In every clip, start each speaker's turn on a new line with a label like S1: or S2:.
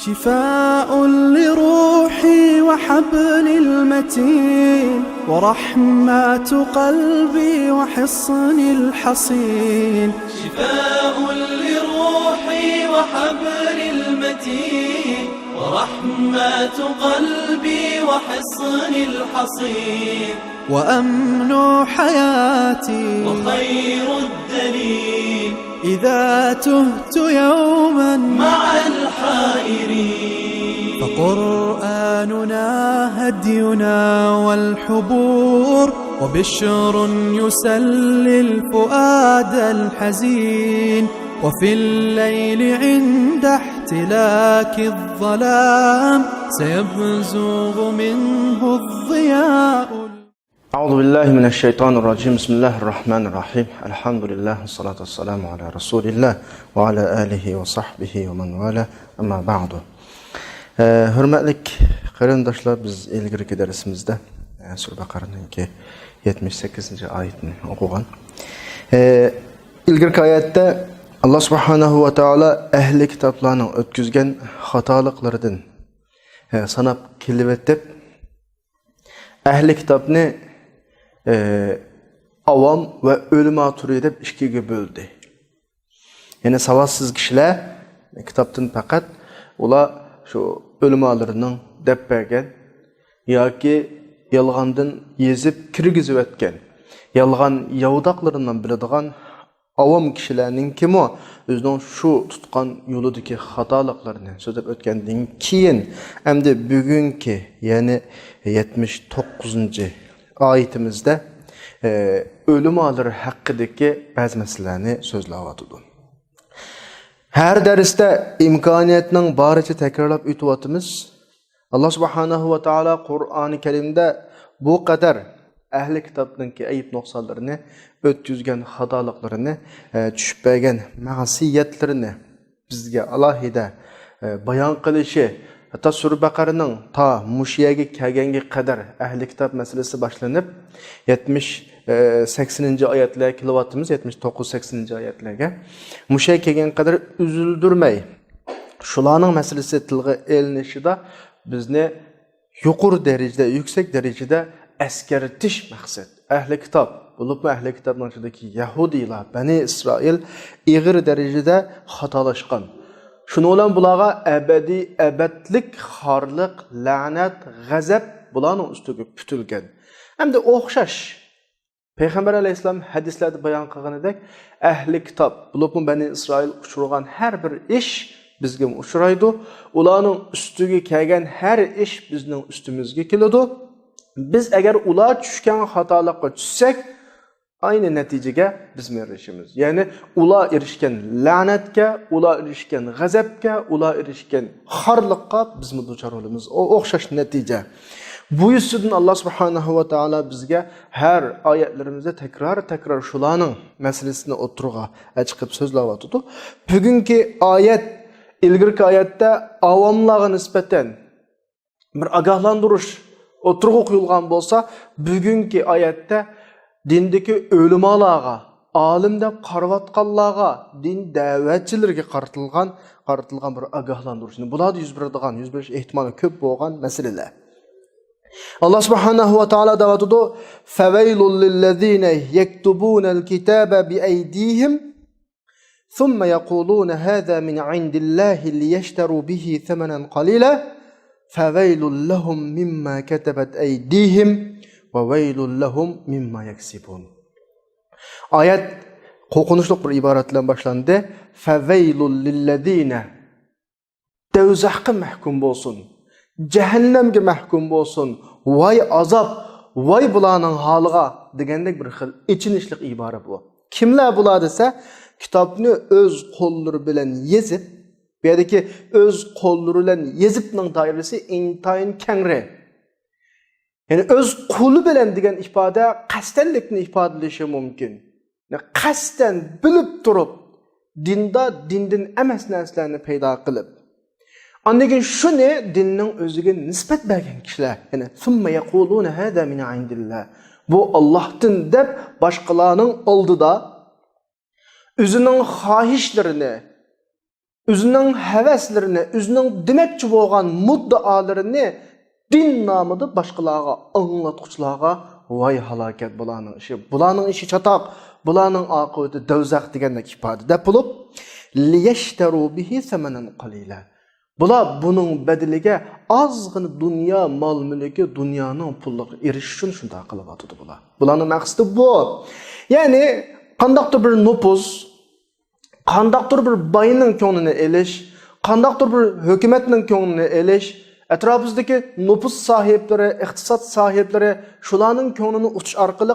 S1: شفاء لروحي وحبل المتين ورحمة قلبي وحصن الحصين.
S2: شفاء لروحي وحبل المتين ورحمة قلبي وحصن الحصين.
S1: وأمن حياتي
S2: وخير الدليل
S1: إذا تهت يوما
S2: مع الحائرين.
S1: فقرآننا هدينا والحبور وبشر يسلي الفؤاد الحزين. وفي الليل عند احتلاك الظلام سيبزغ منه الضياء.
S3: أعوذ بالله من الشيطان الرجيم. بسم الله الرحمن الرحيم. الحمد لله والصلاة والسلام على رسول الله وعلى آله وصحبه ومن والاه. أما بعد. Hürmetlik qarindoshlar, biz ilgirki dersimizde Sura Baqaraning 78. oyatini o'qigan. İlgirki oyatda Allah subhanahu va taolo ahli kitoblarning o'tkazgan xatoliklardan sanab kelib o'tib, ahli kitobni avam ve ölüma turu edip ikkiga böldü. Yani savadsız kişiler kitaptan fakat ular şu ölümalarının dep bergen yoki yalğandan yezip kirgizib ötken, yalğan yavudaqlarından biladigan avam kişilerinin kim o özünün şu tutkan yoludaki hatalıklarını sözüp ötkendiğin keyin emdi bugünkü yani 79. ayetimizde ölüm alır hakkındaki bazı meselelerini sözlavatıdı. Her derste imkaniyetinin bariçe tekrarlap ütüvatımız Allah subhanahu wa ta'ala Kur'an-ı Kerim'de bu kadar ehli kitabdaki ayıp noksalarını, ötküzgen hatalıklarını, düşüp bergen masiyetlerini bizge alahide bayan kılışı, hatta Sura Baqaraning ta Mushiyaga kelganga qadar ahli kitob masalasi boshlanib 80 oyatlarga kelayotimiz, 79-80 oyatlarga Mushiyaga kelgan qadar uzildirmay shularning masalasi tilga elinishida bizni yuqori darajada, yuksak darajada askartish maqsad. Ahli kitob, bo'libmi ahli kitobning ichidagi Yahudiylar, Bani Isroil ig'ir darajada xatolashgan. Şunu olan bulağa ebedlik, harlık, lanet, gazap bulanın üstüge pütülgen. Hem de okşaş. Peygamber aleyhisselam hadislerde bayan kılganıdek ehli kitap, bulupun Bani İsrail uçurgan her bir iş bizge uçuraydı. Ulanın üstüge kelgen her iş bizning üstümüzge kelidu. Biz eğer ula düşken hatalıkla düşsek aynı neticeye biz erişimiz. Yani ula erişken lanetke, ula erişken gazapke, ula erişken harlıkka biz mi duçar olumuz? O okşaş netice. Bu yüzden Allah subhanahu wa ta'ala bizge her ayetlerimizde tekrar şulanın meselesini oturuğa çıkıp sözlavatıdı. Bugünkü ayet, ilgirki ayette avamlığa nispeten bir agahlandırış oturuğa koyulgan bolsa, bugünkü ayette dindeki ölümalarga, alimde qarvatqanlarga, din da'vatchilarga qaratilgan bir agahlandirish. Bularda yüz berish ehtimoli ko'p bo'lgan masalalar. Allah subhanahu wa ta'ala davatudu fawailul lillazina yaktubuna alkitaba biaydihim thumma yaquluna hadha min indillahi liyashtaru bihi thamanan qalila fawailul lahum mimma katabat aydihim وَوَيْلٌ لَهُمْ مِمَّا يَكْسِبُونَ. Ayet korkunçluk bir ibaretle başlandı. فَوَيْلٌ لِلَّذ۪ينَ Devzahkı mahkum olsun. Cehennemge mahkum olsun. Vay azap, vay bulanın halığa degendek bir xil içinişlik ibare bu. Kimler bular dese kitabını öz kolları bilen yezip, biyadaki öz kolları bilen yezipnin dairesi intayın kengre. Yani öz kulu bilen degen ifade kastenlikni ifadeleşi mümkün. Yani kasten bilip durup dindin emes neslerini peyda kılıp. Andaki şu ne? Dinin özüge nispet bergen kişiler. Yani ثُمَّ يَقُولُونَ هَذَا مِنَ عِنْدِ اللّٰهِ Bu Allah'tın dep başkalarının oldu da özünün hahişlerini özünün həvəslərini, özünün deməkçi bolğan muddaalarini din namıda başqalarga anlatqıçılarga vay halakat bularning işi. Bularning işi çataq, bularning aqibati dozaq degandek ifoda deb bo'lib, liyashtaru bihi samanan qalila. Bular bunun bedeliga azg'ina dunyo mol-mulki, dunyoning pulliga erishish uchun shunday qilib atadi bular. Bularning maqsadi bu. Ya'ni qandaqdir bir nupuz, qandaqdir bir boyning ko'nglini elish, qandaqdir bir hukumatning ko'nglini elish, atrofimizdagi nupuz sohiblari, iqtisod sohiblari shularning ko'nglini uchish orqali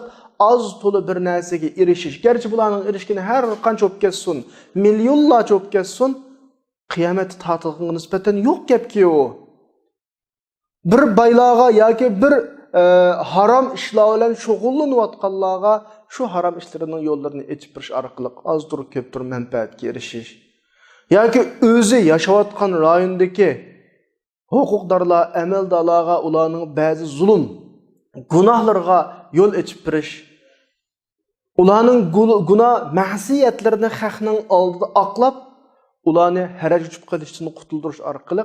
S3: az to'la bir narsaga erishish. Garchi bularning erishgani har qancha bo'lib ketsin, millionlarcha bo'lib ketsin, qiyomat tatilg'iga nisbatan yo'q gapki u. Bir baylarga yoki bir haram ishlar bilan shug'ullanayotganlarga shu haram ishlarining yo'llarini etib berish orqali azdir ko'pdir manfaatga erishish. Yoki o'zi yashayotgan rayondagi huquqdorlar, amaldorlarga ularning ba'zi zulm, gunohlarga yo'l ochib berish, ularning gunoh, ma'siyatlarini xalqning oldida oqlab, ularni haraj uchib qilishdan qutuldirish orqali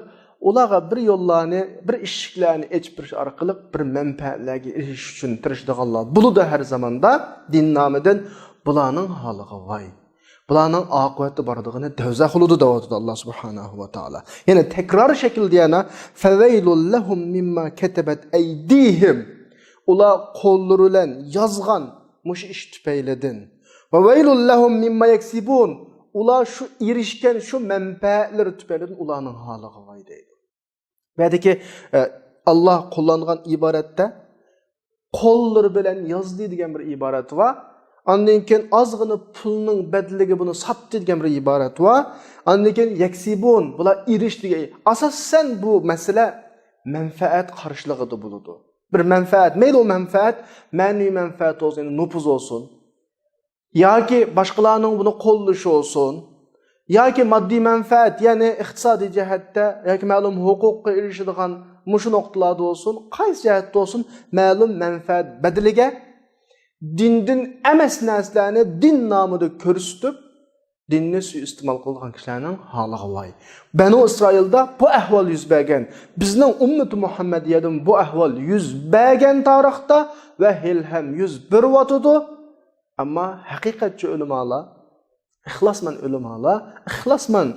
S3: ularga bir yo'llarni, bir eshiklarni ochib berish orqali bir manfaatlarga erishish uchun tirishadiganlar. Buluda har zamonda din nomidan bularning holiga voy. Bularning oqibati bordig'ini dozaq qiludi deyapti Alloh subhanahu va taolo. Yana takror shaklda yana fawailul lahum mimma katabat aydihim. Ular qo'llari bilan yozgan mush ish tufaylidan. Va vaylul lahum mimma yaksibun. Ular şu erişken şu menfaatleri tüpelin ularning haliga voy deydi. Ba'diki Allah kullangan ibarette qo'llari bilan yozdi degan bir iborat va ondan keyin ozg'ina pulning bedeliga buni sotdi degan bir iborat va ondan keyin yaksibun bular erish degan. Asosan bu masala manfaat qarshiligi bo'ladi. Bir manfaat, mayli o manfaat, ma'naviy manfaat olsun, nupuz olsun. Yoki boshqalarning buni qo'llashi olsun, yoki moddiy manfaat, ya'ni iqtisodiy jihatda yoki ma'lum huquqqa erishadigan mushu nuqtalarda olsun, qaysi jihatda olsun, ma'lum manfaat badaliga dindan emas narsalarni din nomida ko'rsatib, dinni suiiste'mol qilgan kishilarning holiga voy. Banu Isroilda bu ahvol yuz bergan. Bizning ummati Muhammadiyadan bu ahvol yuz bergan tarixda va ham yuz beryotidi. Ama haqiqatchi ulamolar, ixlosman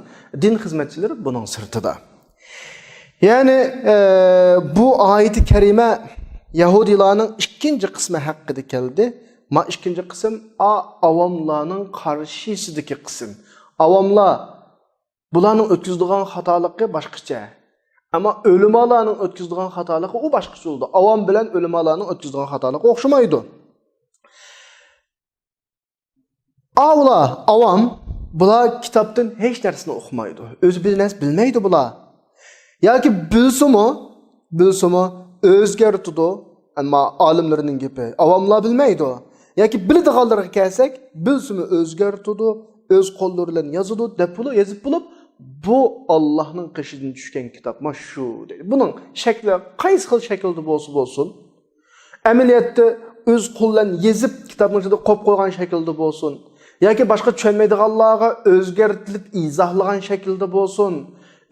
S3: din xizmatchilari buning sirtida. Yani bu oyat-i karima Yahudilarning ikkinchi qismi haqida keldi. Ma ikkinchi qism avomlarning qarshisidagi qism. Avomlar bularning o'tkazadigan xatoligi boshqacha. Ama ulamolarning o'tkazadigan xatoligi u boshqacha bo'ldi. Avom bilan ulamolarning o'tkazadigan xatoligi o'xshamaydi. Avam bular kitaptan hech narsani o'qimaydi. O'zi bilmaydi bular. Yoki bilsimi o'zgartidi, ammo olimlarning gapi. Avamlar bilmaydi. Yoki biladiganlarga kelsak, bilsimi o'zgartidi, o'z qo'llari bilan yozadi, deb yozib bo'lib, bu Allohning qishidan tushgan kitap shu deydi. Buning shakli qaysi xil shaklda bo'lsin, amaliyotda o'z qo'llan yezib kitobning ichida qo'yib qo'ygan shaklda bo'lsin. Yoki boshqa tushunmaydiganlarga o'zgartirib izohlagan shaklda bo'lsin,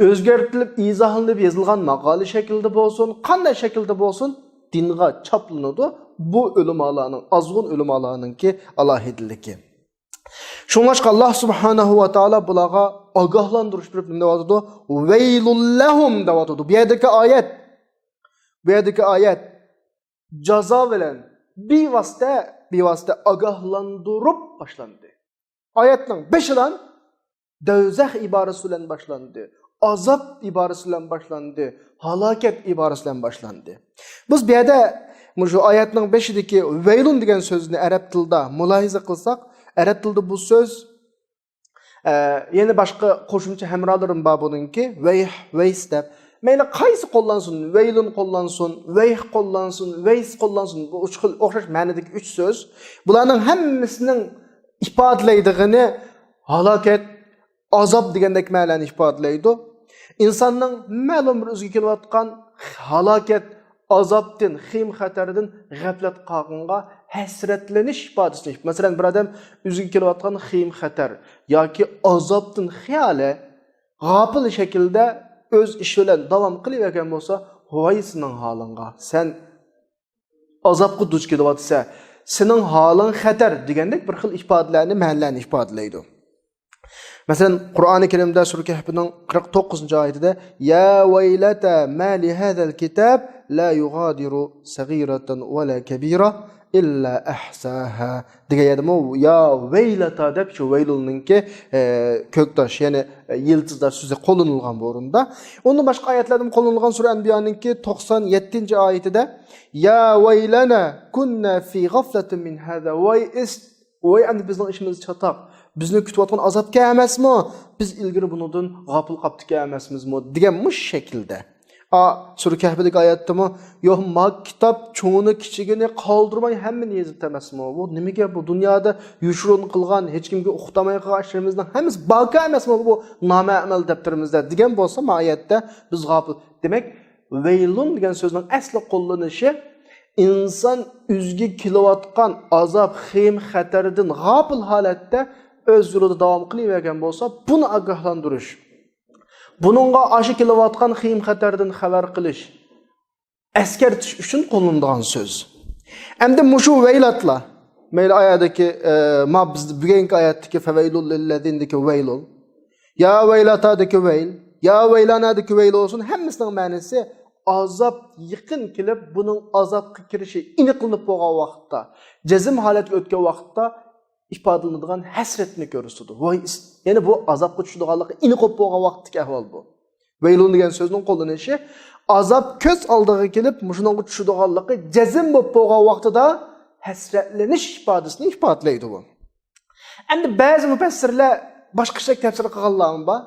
S3: o'zgartirib izohlanib yozilgan maqola shaklda bo'lsin, qanday shaklda bo'lsin, dinga choplanadi. Bu ulamolarning, azg'un ulamolarningki alohidaligi. Shuningdek Alloh subhanahu va taolo bularga ogohlantirish berib nima deyapti? Vaylul lahum deyapti. Bu yerdagi oyat jazo bilan bevosita ogohlantirib boshlandi. Oyatning beshidan dozaq iborasi bilan boshlandi, azob iborasi bilan boshlandi, halokat iborasi bilan boshlandi. Biz bu yerda shu oyatning 5idagi vaylun degan so'zni arab tilida mulohiza qilsak, arab tilida bu so'z yana boshqa qo'shimcha hamrolarim bor buningki, vays deb. Mayli qaysi qo'llansin, vaylun qo'llansin, vayh qo'llansin, vays qo'llansin, bu uch xil o'xshash ma'nodagi 3 so'z. Bularning hammasining ifodalaydigini halokat, azob degandek ma'noni ifodalaydi. İnsanning ma'lum bir o'ziga kelayotgan halokat, azobdan, xim xatardan g'aflat qolganga hasratlanish ifodasi. Masalan, bir odam o'ziga kelayotgan xim xatar yoki azobdan xiyoli g'afil shaklda o'z ishi bilan davom qilavergan bo'lsa, voy sening holingga, sen azobga duch kelyapsan, sening holing xatar degandek bir xil ifodalarni, ma'nolarni ifodalaydi. Masalan, Qur'oni Karimda Sura Kahfning 49-oyatida ya vaylata ma li hadzal kitab la yughadiru saghiratan wala kabira illa ahsaha degayadimi? Ya vaylata deb shu vaylulninki ko'ktosh, ya'ni yıldızlar so'zi qo'llanilgan bu o'rinda. Onun boshqa oyatlarda qo'llanilgan Sura Anbiyo'ninki 97-oyatida ya vaylana kunna fi ghaflatin min hada voy endi bizning ishimiz chataq. Bizni kutayotgan azobga emasmi? Biz ilgari bundan g'afil qoldik emasmizmi? degan mush shaklda. Sura Kahfdagi oyatdami? Yo'q, ma kitob cho'ni kichigini qoldirmay hammani yozib emasmi? Bu nimaga bu dunyoda yushurun qilgan, hech kimga uqtamay qolgan ishimizning hammasi baqa emasmi bu noma'mal daftarimizda degan bo'lsa, ma oyatda biz g'afil. Demak, vaylun degan so'zning asli qo'llanishi inson o'ziga kelayotgan azob, xim, xatardan g'afil holatda öz yo'lida davom qilavergan bo'lsa, buni ogohlantirish. Bununla aşı kelayotgan xim xatardan xabar qilish, askartish uchun qo'llanilgan so'z. Endi mushu vaylatla, mayli oyatdagi ma biz bugungi oyatdagi favaylul lillazindagi vaylul, ya vaylatadagi vayl, ya vaylanadagi vayl olsun, hammasining ma'nosi azab yaqin kelib, buning azobga kirishi aniqlanib bo'lgan vaqtda, jazm holatga o'tgan vaqtda ifodalanadigan hasratni ko'rsatdi. Voy, ya'ni bu azobga tushadiganligi aniqib bo'lgan vaqtdagi ahvol bu. Vaylun degan so'zning qo'llanishi azob ko'z oldiga kelib, shuningga tushadiganligi jazm bo'lib bo'lgan vaqtida hasratlanish ifodasini ifodalaydi bu. Endi ba'zi mufassirlar boshqacha tafsir qilganlarmi bor?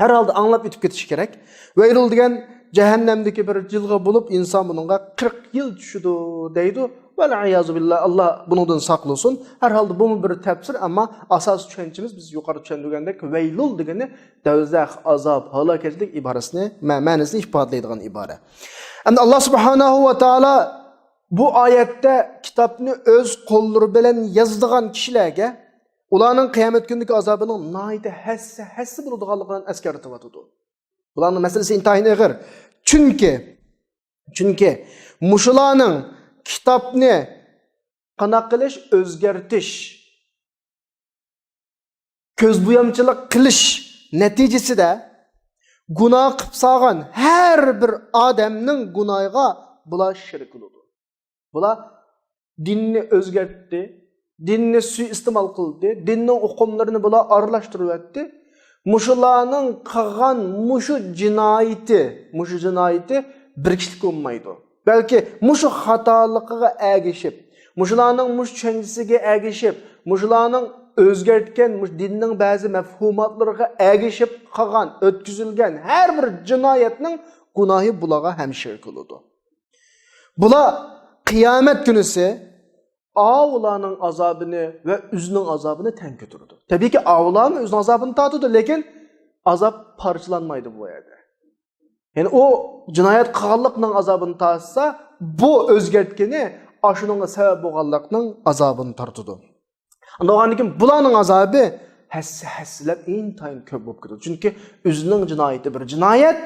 S3: Har holda anglab o'tib ketish kerak. Vaylun degan jahannamdagi bir jilg'a bo'lib, inson buningga 40 yil tushidi deydi. Vel-iyazu billah, Allah bundan saqlasın. Her halde bu bir tefsir ama asas tushunchimiz biz yuqori tushundirgandek vaylul degani dozaq, azob, halokatlik iborasini, ma'nosini ifodalaydigan ibora. Endi Allah subhanahu va taolo bu oyatda kitobni o'z qo'llari bilan yozadigan kishilarga ularning qiyomat kunidagi azobining noyda hassi bo'ladiganligini eskartyapti. Bularning masalasi intayin og'ir. Chunki mushularning kitobni qanaq qilish, o'zgartish, ko'zbo'yamchilik qilish natijasida gunoh qilib solgan har bir odamning gunohiga bular shirik bo'ladi. Bular dinni o'zgartdi, dinni suiiste'mol qildi, dinning hukmlarini bular aralashtiryapti. Mushularning qilgan mushu jinoyati bir kishilik bo'lmaydi. Belki mushu xatoliqiga ergishib, mushularning mush tushunchasiga ergishib, mushularning o'zgartgan dinning ba'zi mafhumotlariga ergishib qolgan, o'tkazilgan har bir jinoyatning gunohi bularga ham shirik bo'ladi. Bular qiyomat kunisi avlarning azobini va o'zining azobini teng ko'taradi. Tabiiyki avlarning o'zining azobini tortadi, lekin azob parchalanmaydi bu yerda. Yani o cinayet qilganlikning azobini tortsa, bu o'zgartgani ashuningga sabab bo'lganlikning azobini tortadi. Undan keyin bularning azobi hassilab intayin ko'p bo'lib ketadi. Chunki o'zining jinoyati bir jinoyat,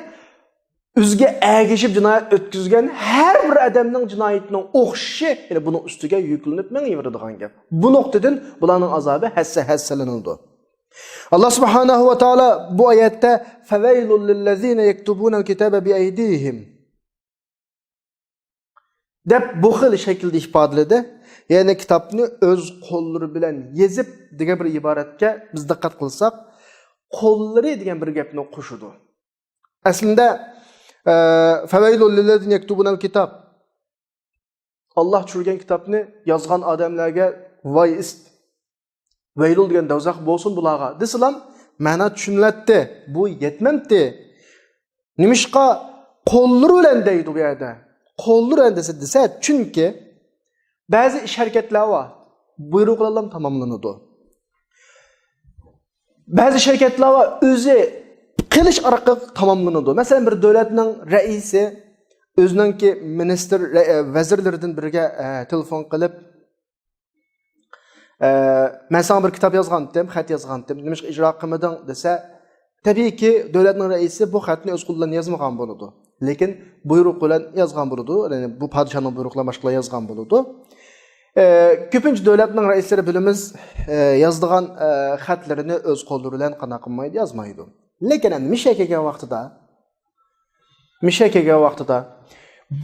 S3: o'ziga ergishib jinoyat o'tkazgan har bir odamning jinoyatining o'xshi, ya'ni buning ustiga yuklanib mengayveradigan gap. Bu nuqtadan bularning azobi hassalanadi. Allah subhanahu wa taala bu oyatda favaylul lillazina yaktubuna al-kitaba bi aydihim deb bu xil shaklda ifodaladi. Ya'ni kitobni o'z qo'llari bilan yezib degan bir iboratga biz diqqat qilsak, qo'llari degan bir gapni qo'shadi. Aslida favaylul lillazina yaktubuna al-kitab Allah tushirgan kitobni yozgan odamlarga voy vaylul degan dozaq bo'lsin bularga desam, ma'no tushuniladi. Bu yetmamdi. Nimishqa qo'llari bilan deydi bu yerda. Qo'llari bilan desa, chunki ba'zi ish harakatlar bor. Buyruqlar bilan tamomlanadi. Ba'zi ish harakatlar bor, o'zi qilish orqali tamomlanadi. Masalan, bir davlatning raisi o'ziningki ministr vazirlaridan biriga telefon qilib men sana bir kitap yazgandim, xat yazgandim, nima ijro qilmading desa, Tabii ki devletning raisi bu xatni o'z qo'lidan yozmagan bo'ladi. Lekin buyruq bilan yozgan bo'ladi. Ya'ni bu podshohning buyruqlari boshqa yozgan bo'ladi. Ko'pincha davlatning raislari bilimiz yozdigan xatlarini o'z qo'llari bilan qana qilmaydi, yozmaydi. Lekin misha kelgan vaqtida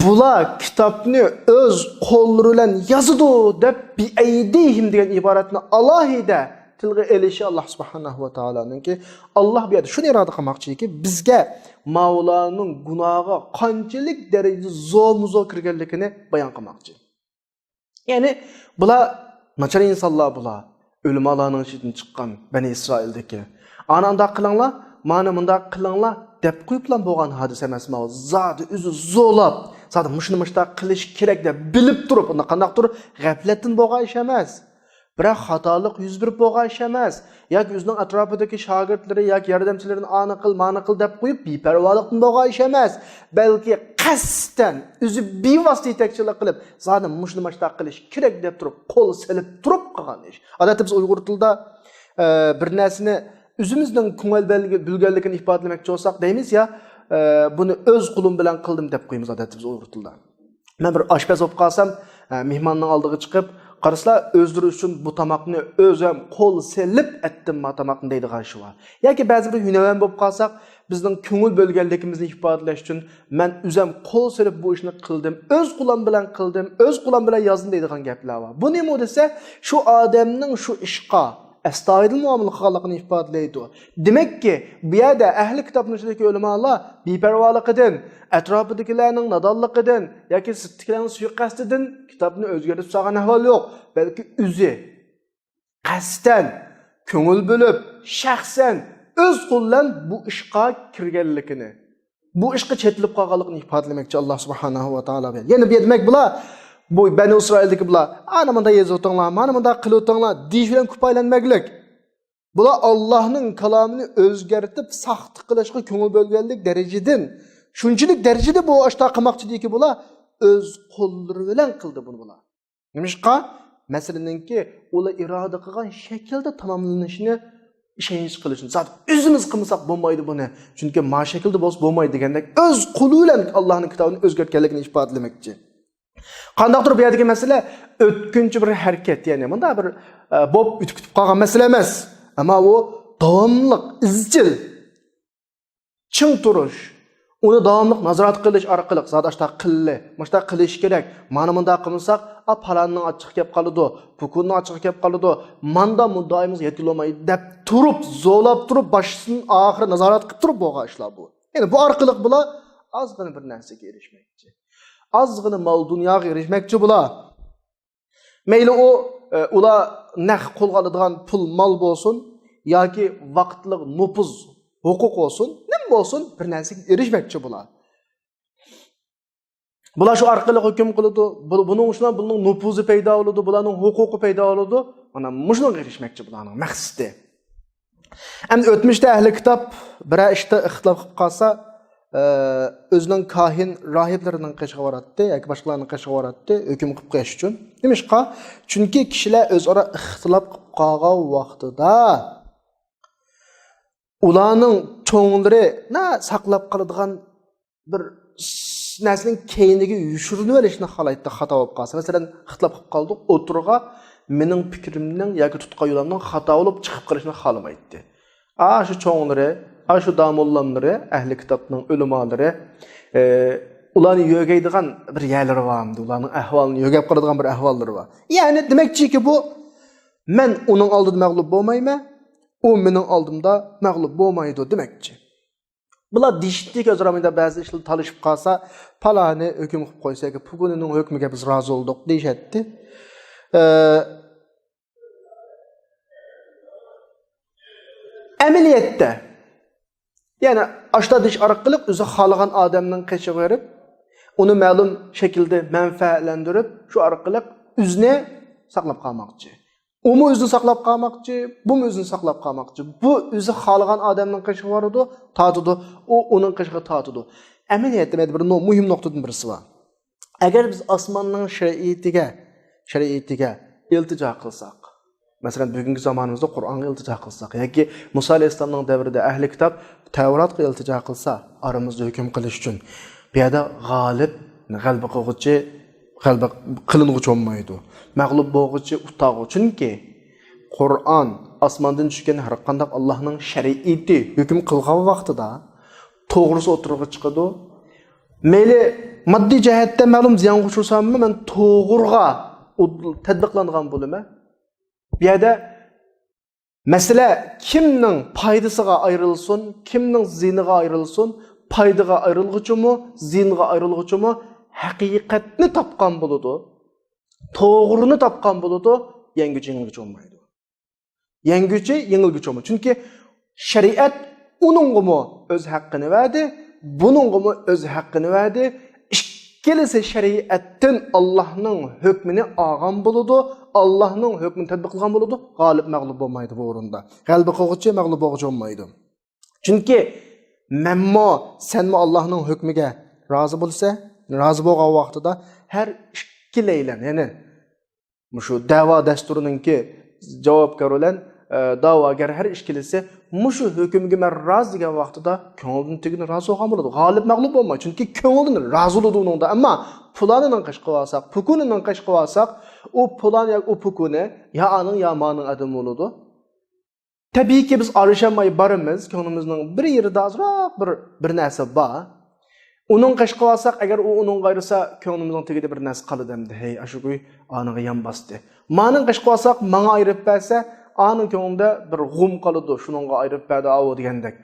S3: bular kitobni o'z qo'llari bilan yozdi deb biaydihim degan iboratni alohida tilga elishi Allah subhanahu va taoloninki. Allah bu yerda shuni iroda qilmoqchiki, bizga Mavlaning gunohi qanchalik darajada zo'muzo kirganligini bayon qilmoqchi. Ya'ni bular nachar insonlar bular, o'limalarning ichidan chiqqan Bani Isroildagi. Ana unda qilinglar, mana bunda qilinglar deb qo'yiblan bo'lgan hodisa emas. Zodi o'zi zo'lab, zodi mushni qilish kerak deb bilib turib, unda qanday turib g'aflatdan bo'lgan ish emas. Biroq xatolik yuz berib bo'lgan ish emas. Yoki o'zining atrofidagi shogirdlari yoki yordamchilarini ma'ni qil deb qo'yib beparvolikdan bo'lgan ish emas. Balki qasddan o'zi bevosita yetakchilik qilib, zodi mushni qilish kerak deb turib, qo'l silib turib qilgan ish. Odatda biz Uyg'ur tilida bir narsani o'zimizning ko'ngil bilganligini ifodalamoqchi bo'lsak deymiz ya, buni o'z qo'lim bilan qildim deb qo'yamiz odatda biz Uyg'ur tilida. Men bir oshpaz bo'lib qolsam, mehmonning oldiga chiqib, qaraslar o'zlari uchun bu tamoqni o'zim qo'l selib etdim ma tamoqni deydigan shu var. Yoki ba'zi bir hunavan bo'lib qolsak, bizning ko'ngil bo'lganligimizni ifodalash uchun men o'zim qo'l selib bu ishni qildim, o'z qo'lim bilan qildim, o'z qo'lim bilan yozdim deydigan gaplar var. Bu nima desa, shu odamning shu ishqa astoydil muomala qilganligini ifodalaydi. Demakki, bu yerda ahli kitobning ichidagi ulamolar beparvoligidan, atrofidagilarning nadonligidan yoki siddiqlarning suiqasdidan kitobni o'zgartirib solgan ahvol yo'q. Balki o'zi qasddan, ko'ngil bo'lib, shaxsan o'z qo'llan bu ishga kirganligini, bu ishga chetilib qolganligini ifodalamoqchi Alloh subhanahu va taolo. Yana bu demak bular bu Bani Isroildagi bular ana bunda yozib o'tinglar, mana bunda qilib o'tinglar deyish bilan ko'paylanmaklik. Bular Allohning kalomini o'zgartirib saxtlik qilishga ko'ngil bo'lganlik darajadan, shunchalik darajada bu ashta qilmoqchidiki bular o'z qo'llari bilan qildi buni bular. Nimishqa? Masalanki, ular iroda qilgan shaklda tamomlanishini ishonch qilishni. Zot o'zimiz qilmasak bo'lmaydi buni. Chunki ma shaklda bo'lsa bo'lmaydi degandek o'z qo'li bilan Allohning kitobini o'zgartganligini ifodalamoqchi. Qandaqdir bu yerdagi masala o'tkinchi bir harakat, ya'ni bunda bir bo'p o'tib qolgan masala emas. Ammo u davomli, izchil, ching turish, uni davomli nazorat qilish orqali zot ashta qilli, mashta qilish kerak. Mana bunda qilmasak, palanning ochiq kelib qoladi, bukunning ochiq kelib qoladi. Manda muddaimiz yetilolmaydi deb turib, zo'lab turib, boshdan oxiri nazorat qilib turib bo'lgan ishlar bu. Ya'ni bu orqali bular ozgina bir narsaga erishmoqchi. Azgını mal dunyoga erishmoqchi bular. Mayli ular naq qo'lga oladigan pul mol bo'lsin yoki vaqtli nupuz huquq bo'lsin, nima bo'lsin, bir narsaga erishmoqchi bular. Bular shu orqali hukm qiladi. Buning uchun buning nupuzi paydo bo'ladi, bularning huquqi paydo bo'ladi. Mana mushunga erishmoqchi bularning maqsadi. Endi o'tmishda ahli kitob bir ishda ixtilof qilib qolsa, özünün kahin rahiblərinin qəşəyə varatdı, yoki başqalarının qəşəyə varatdı, hökm qılıb qoyuş üçün. Demişqa, çünki kişilər özara ixtilaf qılıb qalğan vaxtında ularning çoğunları nə saqlab qaladigan bir nəslin keyinligi yuşurunu verishni xalaytda xato olub qalsa. Məsələn, ixtilaf qılıb qaldıq, oturğa mening fikrimning yoki tutqan yo'limning xato olib chiqib qolishni xalamaydi. Şu çoğunları şu damollamları, ahli kitobning ulamoları, ularni yo'gaydigan bir yerlari bormi? Ularning ahvolini yo'gab qoladigan bir ahvollari bor. Ya'ni demakchiki bu men uning oldida mag'lub bo'lmayman, u mening oldimda mag'lub bo'lmaydi demakchi. Bular dishtik o'zraminda ba'zi ishlar talishib qolsa, palani hukm qilib qo'ysak, bugunining hukmiga biz rozi bo'ldik deyshadi. Ameliyatda yani aşta diş arqılıq özü xalığan adamның qeşiq verib, onu ma'lum şekilde menfaatlendirib, şu arqılıq üzünü saqlab qalmaqçı. O mu özünü saqlab qalmaqçı, bu mu özünü saqlab qalmaqçı. Bu özü xalığan adamның qeşiq varıdı, tatıdı, o onun qeşiqi tatıdı. Əməliyyatda bir mühim nöqtədən birisi var. Əgər biz osmonning shariatiga iltijo qilsak, Masalan, bugungi zamonimizda Qur'onga iltijo qilsak yoki Musa alayhissalomning davrida ahli kitob Tavratga iltijo qilsa, aramizda hukm qilish uchun bu yerda g'alaba qilg'uchi g'alaba qilinguchi olmaydi. Mag'lub bo'lg'uchi utag'u. Chunki Qur'on osmondan tushgan har qanday Allohning shariati hukm qilgan vaqtida to'g'risi o'tirg'i chiqadi. Meli moddiy jihatdan ma'lum ziyon qo'shilsammi, men to'g'riga tadbiqlangan bo'laman. Bu yerda masala kimning foydasiga ayrilsin, kimning ziyniga ayrilsin, foydaga ayrilguchimi, ziyniga ayrilguchimi haqiqatni topgan bo'ladi. To'g'rini topgan bo'ladi, yenguchi olmaydi. Yenguchi yengilguchi olmaydi. Chunki shariat uningmi o'z haqqini verdi, buningmi o'z haqqini verdi. İkkelisi şeriatdan Allah'ның hükmünü algan buludu, Allah'ның hükmünü tatbiq qilgan buludu, g'olib mag'lub bo'lmaydi bu o'rinda. G'alaba qilg'uchi mag'lub bo'lg'uchi olmaydi. Chunki menmo senmi Allah'ның hükmüge razı bo'lsa, razı bo'lgan vaqtida har ikkilaylan, ya'ni shu da'vo dasturininki javobgar olan da'vogar har ikkilisi mushu hukmga men rozi degan vaqtida ko'ngildan tegini rozi bo'lgan bo'ladi. G'olib mag'lub bo'lmaydi. Chunki ko'ngildan rozi bo'ladi uningda. Ammo pulanining qish qilib olsak, pukunining qish qilib olsak, u pulan yoki u pukuni ya aning ya maning adam bo'ladi. Tabiiyki biz arishamay boramiz, ko'nglimizning bir yerida azroq bir narsa bor. Uning qish qilib olsak, agar u uning gayrisa ko'nglimizning tegida bir narsa qoladi demdi. Hey, ashugoy aniga yam bosdi. Maning qish qilib olsak, menga ayirib bersa, anın ko'nglimda bir g'um qoladi, shuningga ayirib berdi avo degandek.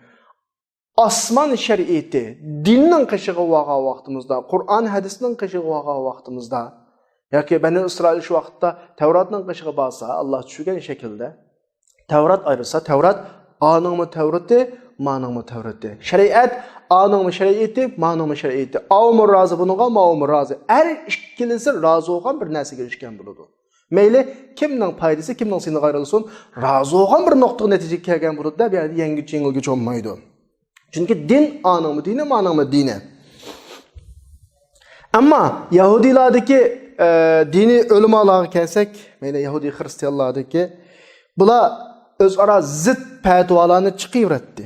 S3: Osmon shariati, dinning qishig'i bo'lgan vaqtimizda, Qur'on hadisning qishig'i bo'lgan vaqtimizda yoki Bani Isroil shu vaqtda Tavratning qishig'i bo'lsa, Alloh tushirgan shaklda Tavrat ayirsa, Tavrat aningmi Tavrati, maningmi Tavrati. Shariat aningmi shariati, maningmi shariati. Avmi rozi bunga, ma'mi rozi. Har ikkilisi rozi bo'lgan bir narsaga erishgan bo'ladi. Meyli kimning foydasi, kimning seni ayrılsın, razı olgan bir noktaga netijaga kelgan bo'ladi-da, bu yerda yengilguchi olmaydi. Chunki din aningmi dini, maningmi dini. Ammo Yahudilardagi diniy o'limalarga kelsak, meyli Yahudi xristianlardagi bular o'zaro zid fatvolarni chiqaveradi.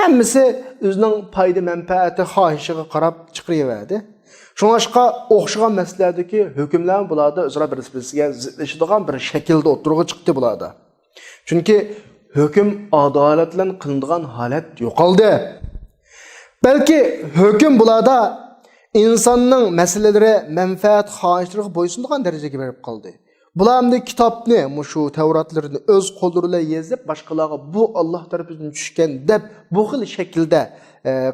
S3: Hammasi o'zining foyda manfaati xohishiga qarab chiqaveradi. Şunaşqa o'xshagan masalalardagi hukmlar bularda o'zaro bir-biriga zidlashadigan bir shaklda o'tirg'i chiqdi bularda. Chunki hukm adolat bilan qilinadigan holat yo'qoldi. Balki hukm bularda insonning masalalari, manfaat xohishlariga bo'ysunadigan darajaga berib qoldi. Bularning kitobni, shu Tavratlarni o'z qo'llari bilan yozib, boshqalarga bu Alloh tarafidan tushgan deb bu xil shaklda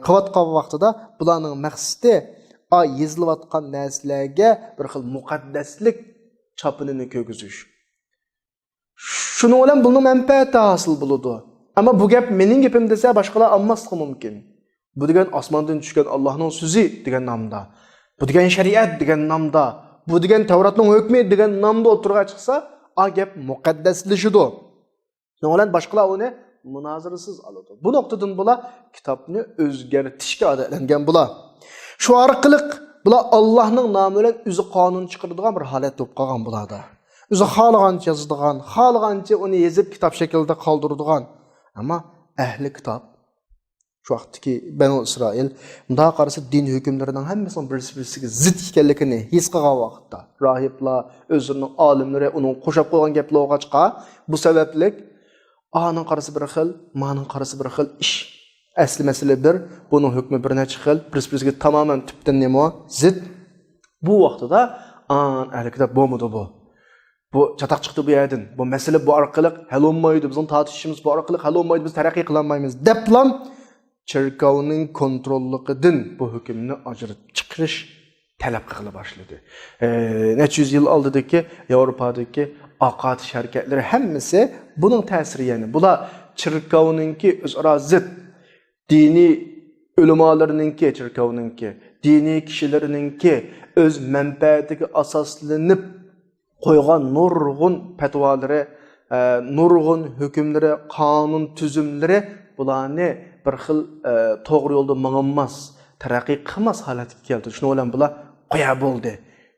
S3: qilayotgan vaqtida bularning maqsadi yezilayotgan narsalarga bir xil muqaddaslik chopinini ko'gizish. Shuning bilan buning manfaati hosil bo'ladi. Ammo bu gap mening gapim desa boshqalar olmasligi mumkin. Bu degan osmondan tushgan Allohning so'zi degan nomda, bu degan shariat degan nomda, bu degan Tavratning hukmi degan nomda o'tirga chiqsa, a gap muqaddaslashidir. Shuning bilan boshqalar uni munozirasiz oladi. Bu nuqtadan bular kitobni o'zgartirishga odatlangan bular. Şu orqali bular Allohning nomi bilan o'zi qonun chiqaradigan bir holat bo'lib qolgan bularda. O'zi xohlagancha yozadigan, xohlagancha uni yozib kitob shaklida qoldiradigan. Ammo ahli kitob şu vaqtdagi Bani Isroil bunda qarasa din hukmlarining hammasining bir-biriga zid ekanligini his qilgan vaqtda rohiblar, o'zlarining olimlari uning qo'shib qo'ygan gaplarga chiqa. Bu sabablik aning qarasa bir xil, maning qarasa bir xil ish. Asli mesele bir, bunun hükmü bir neçə xil, bir-biriga tamamen tüpten nemo zid. Bu vaqtda ahli kitap bo'lmadi bu. Bu çataq chiqdi bu yerdan. Bu mesele bu orqali hal olmaydi, bizning tartishimiz bu orqali hal olmaydi, biz taraqqiy qila olmaymiz. Deplam cherkovning kontrolligidan bu hukmni ajratib chiqarish talab qila boshladi. Necha yüz yil oldidagi Yevropadagi aqat şirkatlari hammasi buning ta'siri yani. Bular cherkovninki o'zaro zid dini ulumalarınınki, çirkavninki, dini kişilerininki öz menfaatiga asoslanib qo'ygan nurg'un fatvolari, nurg'un hukmlari, qonun tuzumlari bularni bir xil to'g'ri yo'lda mang'anmas, taraqqiy qilmas holatga keltirdi. Shuning bilan bular qo'ya bo'ldi.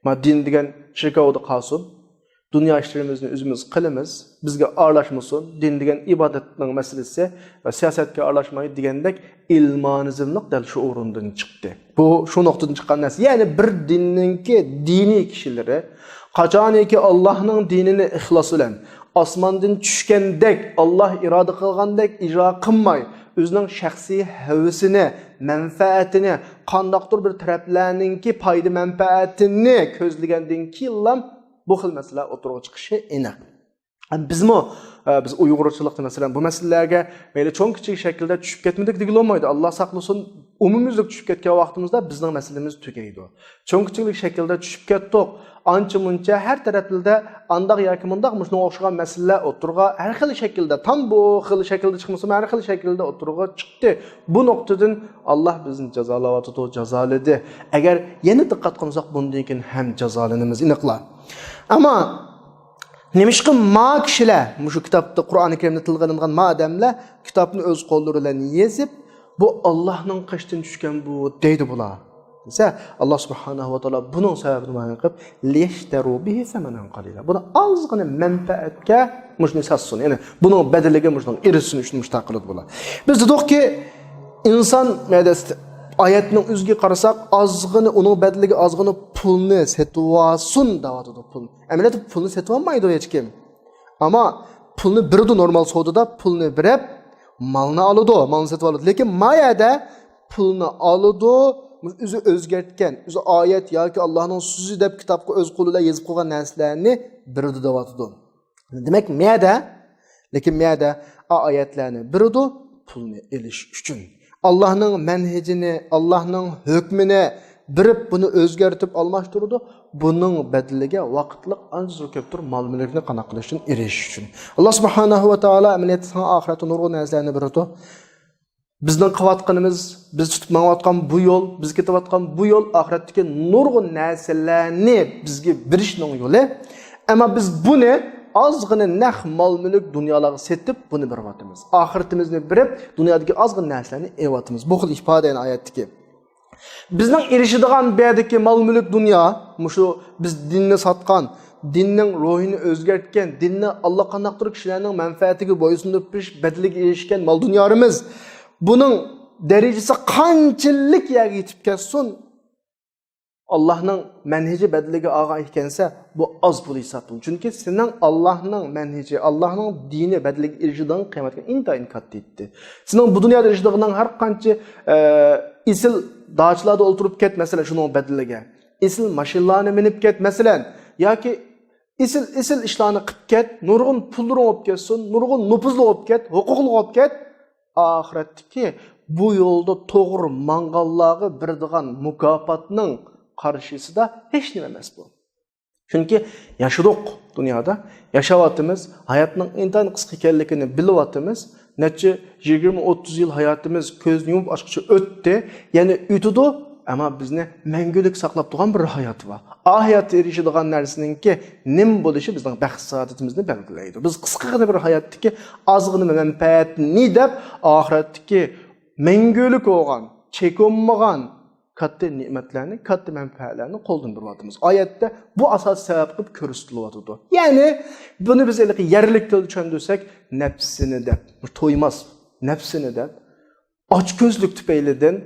S3: Ma din degan chirkovda qolsin, Dünya işlerimizni özümüz qilimiz, bizga aralashmasin, din degan ibodatning masalasi va siyosatga aralashmaydi degandek ilmonizmlik dal shu o'rindan chiqdi. Bu shu nuqtadan chiqqan narsa. Ya'ni bir dinninki diniy kishilari qachoniki Allohning dinini ixlos bilan osmondan tushgandek, Alloh iroda qilgandek ijro qilmay, o'zining shaxsiy havasini, manfaatini, qandaqdir bir taraflarningki foyda manfaatini ko'zlagandan keyin bu xil masalalar o'tirg'a chiqishi aniq. Biz Uyg'urchilikda masalan bu masalalarga mayli cho'ng kichik shaklda tushib ketmadik degan olmaydi. Alloh saqlasin, umumyuzlik tushib ketgan vaqtimizda bizning masalamiz tugaydi. Cho'ng kichik shaklda tushib ketdik. Ancha-muncha har taraflarda andaq yoki mundaq shunga o'xshagan masalalar o'tirg'a har xil shaklda, tam bu xil shaklda chiqmasa, har xil shaklda o'tirg'a chiqdi. Bu nuqtadan Alloh bizni jazoladi. Agar yana diqqat qilmasak, bundan keyin ham jazolanamiz aniqlar. Ammo nemishqi ma kishilar shu kitobda Qur'oni Karimda tilg'anilgan ma odamlar kitobni o'z qo'llari bilan yezib, bu Allohning qishdan tushgan bu deydi bular. Desa Alloh subhanahu va taolo buning sababini ma'lum qilib, liyashtaru bihi samanan qalila. Buni ozgina manfaatga mushni sassun. Ya'ni buning badaliga mushning irsin uchun mustaqillik bo'ladi. Biz dedikki, inson oyatning o'ziga qarasak, ozgina uning badaliga ozgina pulni setvasun davotida pul. Amaliyotda pulni setolmaydi hech kim. Ammo pulni birdi normal savdoda pulni birib malni oladi, malni setib oladi. Lekin mayada pulni oladi, o'zi o'zgartgan, o'zi oyat yoki Allohning so'zi deb kitobga o'z qo'lida yozib qo'ygan narsalarni birdi davotida. Demak, mayada oyatlarni birdi pulni elish uchun. Allah'ның manhajini, Allah'ның hükmini birib buni o'zgartib almashtirdi. Buning badaliga vaqtliq ancha ko'pdir mal-mulkni qana qilish uchun erishish uchun. Alloh subhanahu va taolo amaliyotda oxiratda nurg'un narsalarni beradi. Bizning qilayotganimiz, biz tutib mangayotgan bu yo'l, biz ketayotgan bu yo'l oxiratdagi nurg'un narsalarni bizga berishning yo'li. Ammo biz buni ozgina naq mol-mulk dunyolarga setib buni beryapmiz. Oxiratimizni berib, dunyodagi ozgina narsalarni evatimiz. Bu xil ifodani oyatdagi. Bizning erishadigan bu yerdagi mol-mulk dunyo, shu biz dinni sotgan, dinning ruhini o'zgartgan, dinni Alloh qanaqdir kishilarning manfaatiga bo'ysunib badaliga erishgan mol dunyolarimiz. Buning darajasi qanchalik yerga yetib ketsin, Allah'ның manhaji badaliga olgan ekansa, bu oz pul hisoblanadi. Chunki sening Allohning manhaji, Allohning dini badaliga erishadigan qiymatga intayin katta etdi. Sening bu dunyoda erishadigan har qancha isil dağçılarda o'ltirib ket, masalan, shuning badaliga. Isil mashinalarni minib ket, masalan, yoki isil ishlarni qilib ket, nurg'un pullar olib ketsin, nurg'un nupuzli olib ket, huquqli olib ket. Oxiratdagi bu yo'lda to'g'ri mangallarga beradigan mukofotning qarshısida hech nima emas bu. Chunki yashadik dunyoda, yashayotimiz, hayotning intayin qisqa ekanligini bilyapmiz. Necha 20-30 yil hayotimiz ko'zni yumib ochqicha o'tdi, ya'ni o'tdi, ammo bizni mangulik saqlab turgan bir hayot bor. O hayotga erishadigan narsaningki nim bo'lishi bizning baxt saodatimizni belgilaydi. Biz qisqagina bir hayotdagi ozgina manfaatni deb oxiratdagi mangulik bo'lgan, chekinmagan katta ne'matlarni, katta manfaatlarni qo'ldan beryapmiz. Oyatda bu asos sabab qilib ko'rsatilyapti. Ya'ni buni biz yerlik tilda tushundirsak, nafsini deb, to'ymas nafsini deb ochko'zlik tufaylidan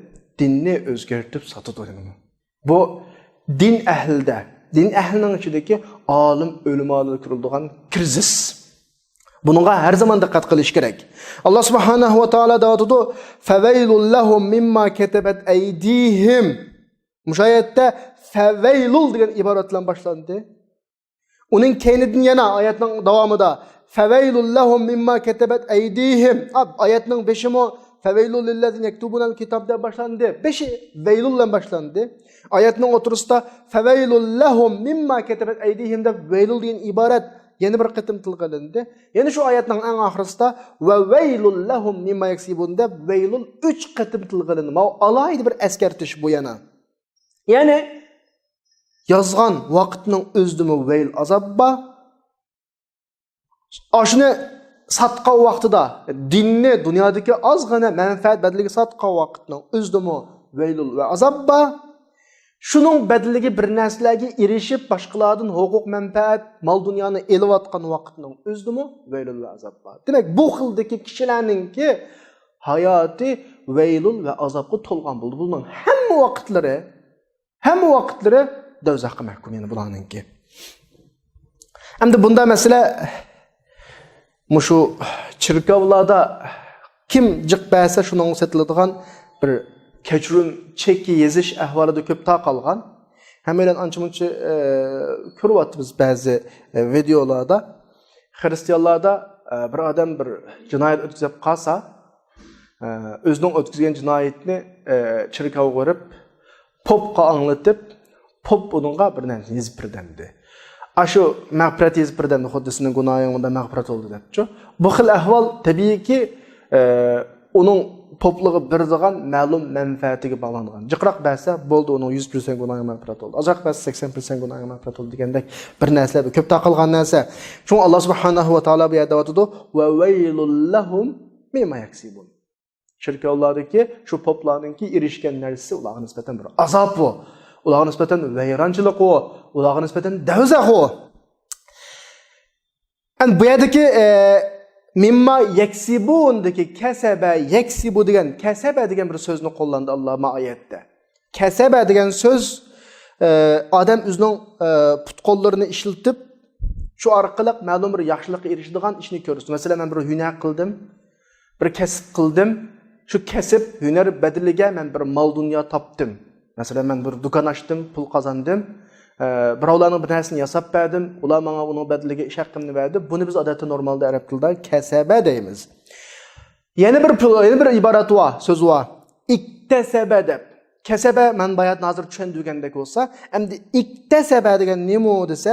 S3: dinni o'zgartib sotadi. Bu din ahlining ichidagi olim o'limalar kirildigan krizis. Bununla her zaman dikkat qilish kerak. Allah subhanahu va taolo deydi: "Fawailul lahum mimma katabat aydihim." Mushayatda fawailul degan iborat bilan boshlandi. Uning keynidan yana oyatning davomida fawailul lahum mimma katabat aydihim. Oyatning 5-mi fawailul lillazina yaktubunal kitab deb boshlandi. 5i vaylul bilan boshlandi. Oyatning o'tirisida fawailul lahum mimma katabat aydihim deb vaylul degan iborat yeni bir qitim tilg'ilindi. Ya'ni shu oyatning eng oxirisida va vaylul lahum mimma yaksibun deb vaylul 3 qitim tilg'ilindi. Bu alohida bir eskartish bu yana. Ya'ni yozgan vaqtning o'zidimi vayl azabba. Ashuni satqan vaqtida dinni dunyodagi ozgina manfaat badaliga satqan vaqtning o'zidimi vaylul va azabba. Şunun bedeliga bir narsalarga erishib, boshqalardan huquq, manfaat, mol dunyoni elayotgan vaqtning o'zidimi vaylul va azob bor. Demak, bu xildagi kishilarningki hayoti vaylul va azobga to'lgan bo'ldi. Buning hamma vaqtlari do'zaxga mahkum yana bularningki. Endi bunda masala mushu chirkovlarda kim jiq ba'sa shuning setiladigan bir kechirim cheki yezish ahvolida ko'p taqalgan. Hammalar ancha-muncha ko'ryapmiz ba'zi videolarda. Xristianlarda bir odam bir jinoyat o'tkazib qolsa, o'zining o'tkazgan jinoyatni chirkovga borib, popga anglatib, pop buningga bir narsa yezib birdamdi. Ashu mag'firat yezib birdamdi, xuddi sizning gunohing unda mag'firat bo'ldi debchi. Bu xil ahvol tabiiyki uning poplig'i birdigan ma'lum manfaatiga bog'langan. Jiqroq bo'lsa bo'ldi, uning 100% gunohi mag'firat bo'ldi. Azoq bo'lsa 80% gunohi mag'firat bo'ldi degandek bir narsa, ko'p taqilgan narsa. Chunki Alloh subhanahu va taolo bu yerda aytadi: "Va vaylul lahum mimma yaksibun." Shirkovlardagi shu poplarningki erishgan narsasi ularga nisbatan bir azob bu. Ularga nisbatan vayronchilik bu, ularga nisbatan do'zax bu. An bu yerdagi mimma yaksibundagi kasaba yaksibu degan kasaba degan bir so'zni qo'llandi Alloh oyatda. Kasaba degan so'z odam o'zining put-qo'llarini ishlatib shu orqali ma'lum bir yaxshilikka erishadigan ishni ko'rsatdi. Masalan, men bir hunar qildim, bir kasb qildim. Shu kasb hunar badaliga men bir mol dunyo topdim. Masalan, men bir do'kon ochdim, pul qozondim. Birovlarning bir narsani yasab berdim, ular menga uning badaliga ish haqimni berdi. Buni biz odatda normalda arab tilida kasaba deymiz. Yana bir iborat va so'z va iktasaba deb. Kasaba men bayat hozir tushundirgandek bo'lsa, endi iktasaba degan nima desa,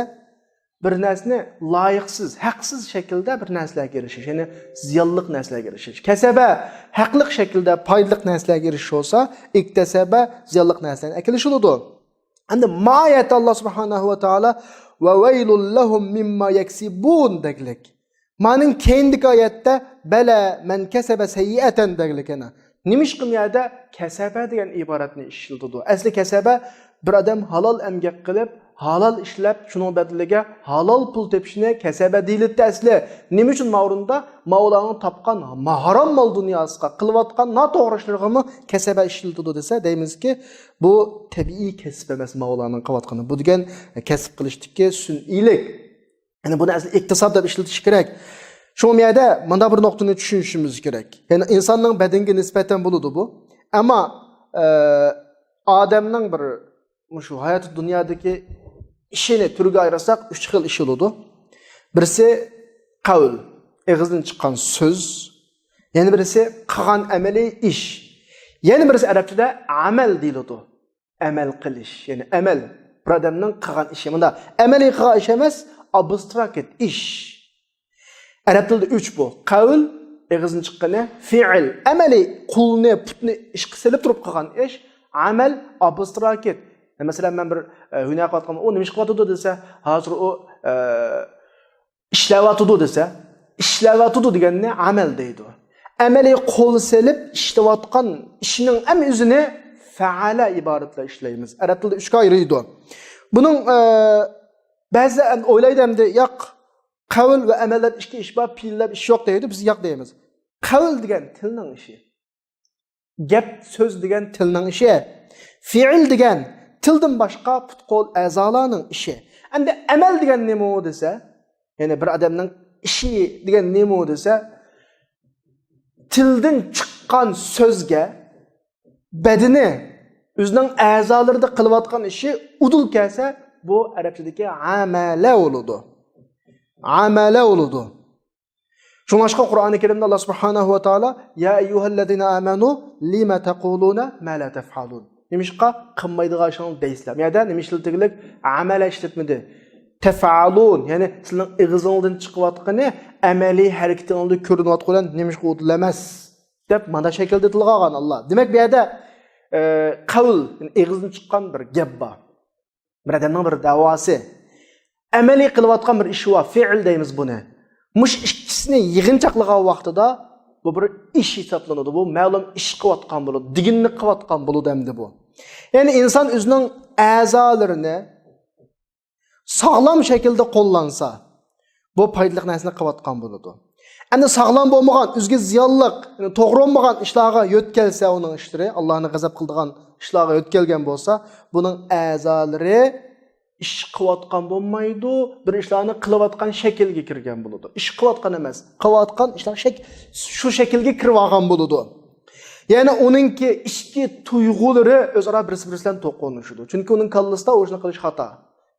S3: bir narsani loyiqsiz, haqsiz shaklda bir narsalarga erishish, ya'ni ziyonliq narsalarga erishish. Kasaba haqliq shaklda foydali narsalarga erishish bo'lsa, iktasaba ziyonliq narsalarga akilish bo'ladi. Endi ma'ayat Alloh subhanahu va taolo va vaylul lahum mimma yaksibun deglik. Ma'ning keyindagi oyatda bala man kasaba sayyi'atan deglikana. Nimishqim yerda kasaba degan iboratni ishlatadi. Asli kasaba bir odam halol emgak qilib, halol ishlab, shuning badaliga halol pul tepishni kasaba deyiladi asli. Nima uchun ma'runda Mavloning topgan harom mol dunyosiga qilayotgan noto'g'ri ishlarga kasaba ishlatadi desa, deymizki, bu tabiiy kasb emas Mavloning qilayotgani. Bu degan kasb qilishdagi sun'iylik. Ya'ni buni asli iqtisod deb ishlatish kerak. Shu yerda mana bir nuqtani tushunishimiz kerak. Ya'ni insonning badaniga nisbatan bo'ladi bu. Ammo odamning bir shu hayot dunyodagi ishini turga ayirasak 3 xil ish bo'ladi. Birisi qavl, og'izdan chiqqan so'z, yana birisi qilgan amaliy ish. Yana birisi arabchada amal deyiladi. Amal qilish, ya'ni amal, bir odamning qilgan ishi. Bunda amaliy qilgan ish emas, abstrakt ish. Arab tilida 3 bu. Qavl, og'izdan chiqqani, fi'l, amaliy qo'lni, putni ish qilib turib qilgan ish, amal, abstrakt. Mesela ben bir hunar qilayotgan, o nima ish qilyapti desa, hozir o ishlayapti desa, ishlayapti deganni amal deydi. Amaliy qo'l selib ishlayotgan ishining ham o'zini faala iboratla ishlaymiz. Arab tilida 3 ga ayiradi. Buning ba'zi o'ylaydi hamda yo'q, qavl va amallar ikki ish bor, fe'llar ish yo'q deydi, biz yo'q deymiz. Qavl degan tilning ishi. Gap so'z degan tilning ishi. Fi'l degan tildan boshqa put-qo'l a'zolarning ishi. Endi amal degan nima desa, ya'ni bir odamning ishi degan nima desa, tildan chiqqan so'zga badani o'zining a'zolarida qilayotgan ishi udul kelsa, bu arabchadagi amala bo'ladi. Amala bo'ladi. Shuningcha Qur'oni Karimda Alloh subhanahu va taolo ya ayyuhallazina amanu lima taquluna ma la taf'alun. Nimishqa qilmaydigan ishni deysizlar. Bu yerda nima ishlatganlik amala ishlatmadi. Taf'alun, ya'ni sizning ig'izingizdan chiqayotgani amaliy harakatingizda ko'rinayotgan nimishqa o'tlamas deb mana shaklda tilga olgan Alloh. Demak, bu yerda qavl, ig'izdan chiqqan bir gap bor. Bir odamning bir da'vosi. Amaliy qilayotgan bir ish va fi'l deymiz buni. Mush ikkisini yig'inchoqlagan vaqtida bu bir ish hisoblanadi. Bu ma'lum ish qilayotgan bo'ladi, diginni qilayotgan bo'ladi hamda bu. Ya'ni inson o'zining a'zolarini sağlam şekilde qo'llansa, bu foydali narsani qilayotgan bo'ladi. Endi sağlam bo'lmagan, o'ziga ziyonliq, to'g'ri bo'lmagan ishlarga yo'tkalsa uning ishlari, Allohning g'azab qildigan ishlarga yo'tkalgan bo'lsa, buning a'zolari ish qilayotgan bo'lmaydi, bir ishlarni qilayotgan shaklga kirgan bo'ladi. Ish qilayotgan emas, qilayotgan ishlar shu shaklga kirib olgan bo'ladi. Ya'ni uningki ishki tuyg'ulari o'zaro bir-biri bilan to'qnashadi. Chunki uning kallasida o'shni qilish xato.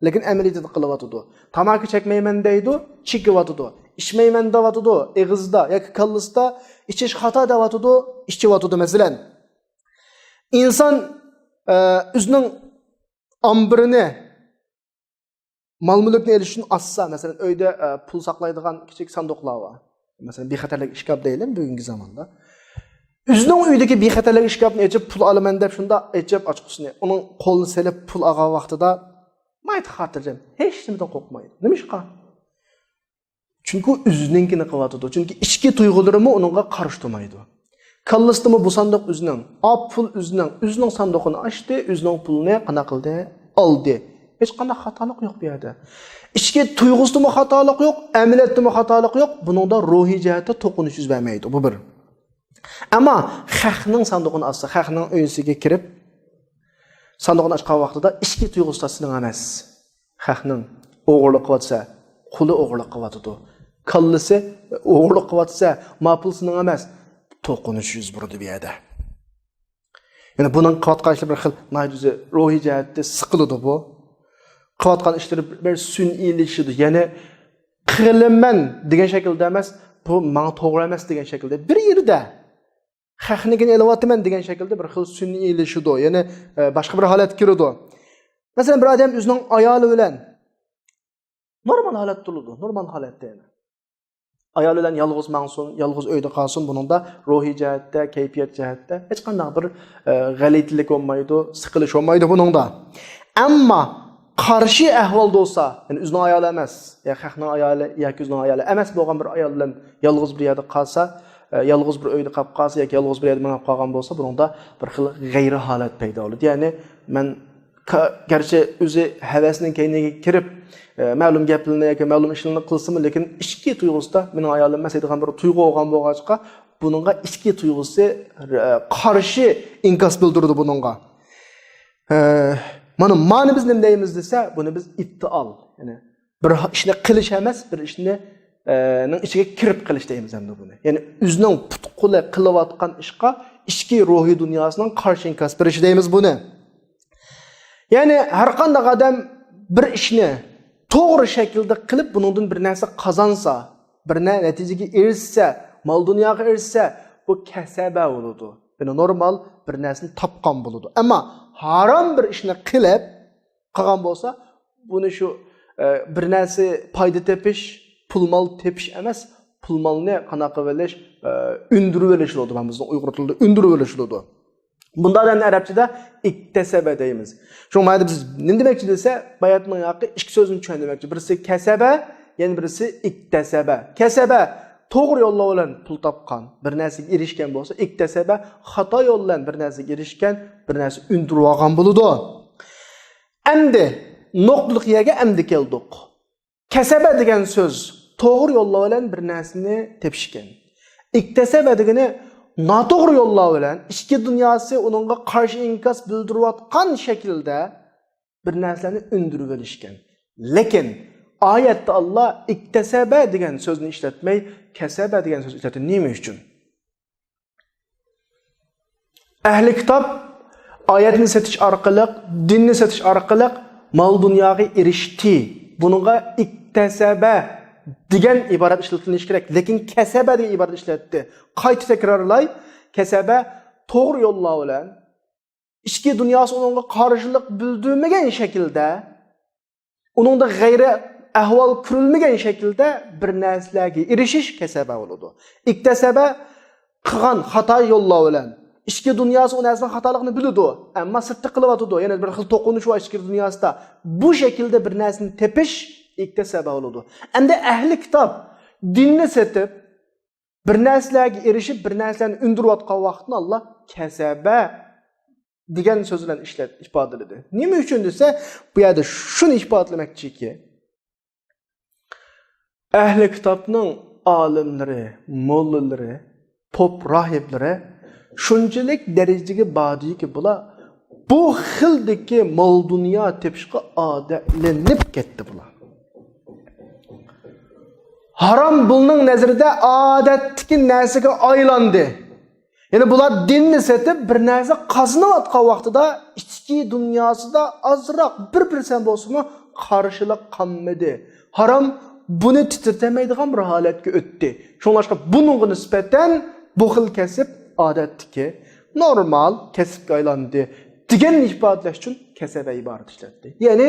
S3: Lekin amaliyotda qilyotdi. Tamaki chekmayman deydi, chekyotdi. İçmeymen davatıdı, egizda yoki kallasida ichish xato davatıdı, içiyotudu masalan. İnsan o'zining ambirini mal-mulkni elish uchun assa, masalan, uyda pul saqlaydigan kichik sanduqlar bor. Masalan, bexatarlik ishkab deylik bugungi zamonda. O'zining uyidagi bexatarlik ishkabni ochib pul olaman deb shunda ochib ochqusini, uning qo'lini selib pul olgan vaqtida mayt xotirjam, hech nimadan qo'rqmaydi. Nima ish qiladi? Çünkü üzüninkini qıvatıdı. Çünkü içki tuyg'ularimi onunla qarıştırmaydı. Kallasdimi bu sanduq üzünün, pul üzünün sanduqını açtı, üzünün pulunu qana qildi, aldı. Hech qanday xatolik yo'q bu yerda. İçki tuyg'usida xatolik yo'q, amaliyotda xatolik yo'q. Buningda ruhiy jihatda to'qinish yuz bermaydi. Bu bir. Ammo xalqning sanduqini açsa, xalqning uyisiga kirib sanduqni ochgan vaqtida içki tuyg'usida sining emas. Xalqning o'g'irlik qilsa, quli o'g'irlik qiladi. Kallisi o'g'irlik qilyapsa, ma'pulsining emas, to'qinish yuz burdi bu yerda. Ya'ni buning qilayotgan ishlari bir xil nojuzi ruhiy jihatda siqiladi bu. Qilayotgan ishlari bir sun'iylashadi. Ya'ni qilaman degan shaklda emas, bu menga to'g'ri emas degan shaklda. Bir yerda xalqnigini elyapman degan shaklda bir xil sun'iylashadi. Ya'ni boshqa bir holat kiradi. Masalan, bir odam o'zining ayoli bilan normal holat turadi, normal holatda yana. Ayol bilan yolg'iz ma'nsun, yolg'iz uyda qolsin, buningda ruhiy jihatda, kayfiyat jihatda hech qanday bir g'alatilik bo'lmaydi, siqilish bo'lmaydi buningda. Ammo qarshi ahvolda bo'lsa, ya'ni o'zining ayoli emas, ya xalqning ayoli yoki o'zining ayoli emas bo'lgan bir ayol bilan yolg'iz bir yerda qolsa, yolg'iz bir uyda qolib qolsa yoki yolg'iz bir yerda mangab qolgan bo'lsa, buningda bir xil g'ayri holat paydo bo'ladi. Ya'ni men garchi o'zi havasining kayniga kirib ma'lum gaplarni yoki ma'lum ishlarni qilsimi, lekin ichki tuyg'usida mening ayolim emas degan bir tuyg'u bo'lgan bo'lg'achqa, buningga ichki tuyg'usi qarshi inkas bildirdi buningga. Mana biz nima deymiz desa, buni biz ibtiol, ya'ni bir ishni qilish emas, bir ishni ning ichiga kirib qilish deymiz endi buni. Ya'ni o'zining putquli qilayotgan ishga ichki ruhiy dunyosining qarshi inkas berish deymiz buni. Ya'ni har qanday odam bir ishni to'g'ri shaklda qilib buningdan bir narsa qozonsa, bir natijaga erishsa, mol dunyoga erishsa, bu kasaba bo'ladi. Buni normal bir narsani topgan bo'ladi. Ammo harom bir ishni qilib qilgan bo'lsa, buni shu bir narsa foyda tepish, pul mol tepish emas, pul molni qanaqa bo'lish, undirib olish bo'ladi. Bizning Uyg'ur tilida undirib olish bo'ladi. Bunda da Arapçada iktasaba deymiz. Şu mayda biz nima demakchi desa, bayatning haqqi ikki so'zni tushundirmoqchi. Birisi kasaba, yana birisi iktasaba. Kasaba to'g'ri yo'llar bilan pul topgan, bir narsaga erishgan bo'lsa, iktasaba xato yo'l bilan bir narsaga erishgan, bir narsa undirib olgan bo'ladi. Endi nuqtaliq yerga endi keldik. Kasaba degan so'z to'g'ri yo'llar bilan bir narsani tepishgan. İktasaba degani noto'g'ri yo'llar bilan ichki dunyosi uningga qarshi inkas bildirayotgan shaklda bir narsalarni undirib olishgan. Lekin oyatda Alloh iktasaba degan so'zni ishlatmay, kasaba degan so'zni ishlatdi. Nima uchun? Ahli kitob oyatni setish orqali, dinni setish orqali mol dunyoga erishdi. Buningga iktasaba degan iborat ishlatilishi kerak, lekin kasaba degan iborat ishlatdi. Qayta takrorlay, kasaba to'g'ri yo'llar bilan ichki dunyosi uningga qarshilik bildirmagan shaklda, uningda g'ayri ahvol kurilmagan shaklda bir narsalarga erishish kasaba bo'ladi. Iktasaba qilgan xato yo'llar bilan ichki dunyosi u narsaning xatoligini biladi, ammo sirtda qilyotdi. Yana bir xil to'qinish va ichki dunyosida bu shaklda bir narsani tepish iktasaba bo'ladi. Endi ahli kitob dinni setib bir narsalarga erishib, bir narsalarni undirayotgan vaqtni Alloh kasaba degan so'z bilan ifodaladi. Nima uchun desa, bu yerda shuni ifodalamoqchiki, ahli kitobning olimlari, mollalari, pop rohiblari shunchalik darajaga bordiki, bular bu xildagi mol dunyo tepishga odatlanib ketdi bular. Haram bunun nazarida odatdagi narsaga aylandi. Yani bular dinni setib bir narsa qazanayotgan vaqtida ichki dunyosida azroq 1% bo'lsa-mu qarshilik qilmadi. Haram buni titirtamaydigan bir holatga o'tdi. Shuningdek buningga nisbatan bu xil kasb odatdagi normal kasbga aylandi degan ifodalash uchun kasaba iborat ishlatdi. Ya'ni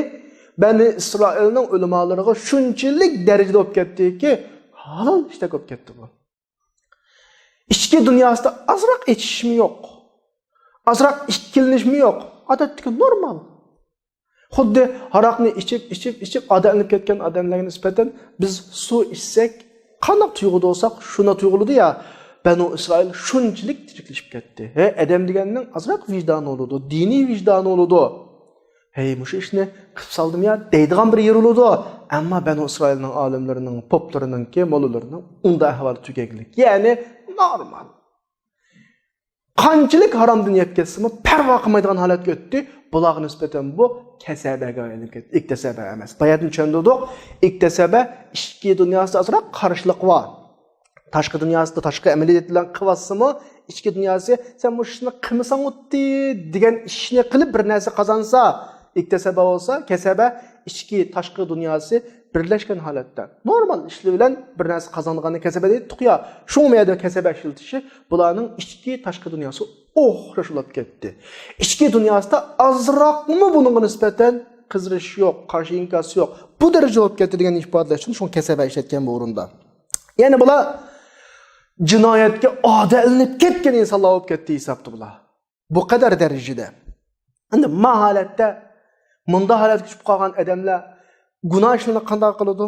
S3: Bani İsrailning ulamolariga shunchalik darajada olib ketdiki, halol ishda ko'p ketdi bu. İchki dunyosida azroq echishmi yo'q. Azroq ikkilinishmi yo'q. Odatdagi normal. Xuddi haroqni ichib odatlanib ketgan odamlarga nisbatan biz suv ichsak, qanday tuyg'uda bo'lsak, shuna tuyg'uladi ya. Bani İsrail shunchalik tiriklashib ketdi. Odam deganning azroq vijdoni bo'ladi, diniy vijdoni bo'ladi. Hey, mush ishni qilib soldim ya deydigan bir yer bo'ladi. Ammo Bani İsrailning olimlarining, poplarining, mollarining unda ahvoli tugaklik. Ya'ni normal. Qanchalik haromdan yeb ketsimi, parvo qilmaydigan holatga o'tdi. Bularga nisbatan bu kasabaga aylanib ketdi. İktisaba emas. Bayatni tushundik. İktisaba ichki dunyosida azroq qarshilik bor. Tashqi dunyosida tashqi amaliyot bilan qilyapsimi, ichki dunyosi sen bu ishni qilmasang o'tdi degan ishni qilib bir narsa qozonsa, iktisaba bo'lsa, kasaba ichki tashqi dunyosi birlashgan holatda normal ishlar bilan bir narsa qozonganni kasaba deydi. Tuqya shu yerda kasaba ishiltishi bularning ichki tashqi dunyosi o'xshashib ketdi. Ichki dunyosida azroqmi bunga nisbatan qizirish yo'q, qarshi inkas yo'q. Bu daraja olib ketdi degan ifodalash uchun shu kasaba ishlatgan bu o'rinda. Ya'ni bular jinoyatga odatlanib ketgan insonlar olib ketdi hisobda bular. Bu qadar darajada. Endi maholatda munda holatga tushib qolgan odamlar gunoh ishlarni qanday qiladi?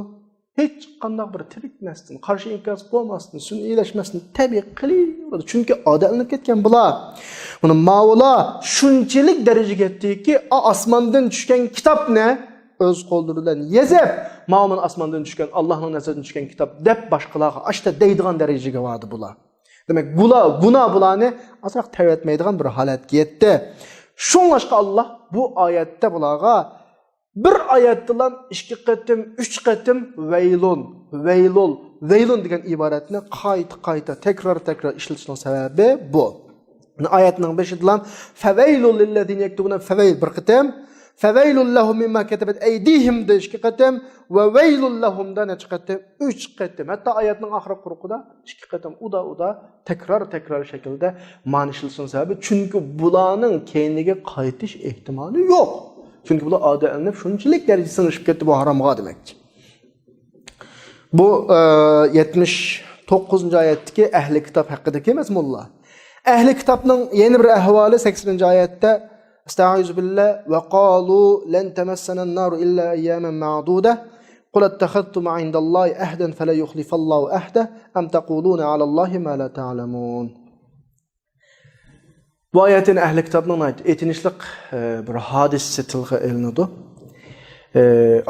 S3: Hech qanday bir tirikmasdan, qarshi inkas bo'lmasdan, sun'iylashmasdan tabiiy qilaveradi. Chunki odatlanib ketgan bular. Buni Mavla shunchalik darajaga yetdiki, osmondan tushgan kitobni o'z qo'llari bilan yezib, ma'mun osmondan tushgan, Allohning nazaridan tushgan kitob deb boshqalarga ashta deydigan darajaga bordi bular. Demak, bular bularni azroq tavatmaydigan bir holatga yetdi. Shunlashqa Allah bu oyatda bularga bir oyatdan 2 qatim, 3 qatim vaylun degan iboratni qayta tekrar ishlatishning sababi bu. Oyatning 5-idan favaylul lillazina yaktubuna favayl bir qatim Feveylul lahum mimma katabat eydihim de 2 qatim ve veylul lahum da 3 qatim. Hatta ayetning oxir quruqida 2 qatim uda tekrar şekilde manishilsin sebebi. Çünkü bularning keyniga qaytish ehtimoli yo'q. Çünkü bular odatlanib shunchalik darajasini ishib ketdi bu haromga demakchi. Bu 79-oyatdagi ahli kitob haqidagi emas mulla. Ahli kitobning yana bir ahvoli 80-oyatda Estaizu billah ve qalu lan tamassana an-nar illa ayyaman ma'duda qul attakhadtum 'indallahi ahdan fala yukhlifallahu ahda am taquluna 'alallahi ma la ta'lamun. Bu ayetin ahli kitobning etinishlik bir hodisa tilga ilinadi.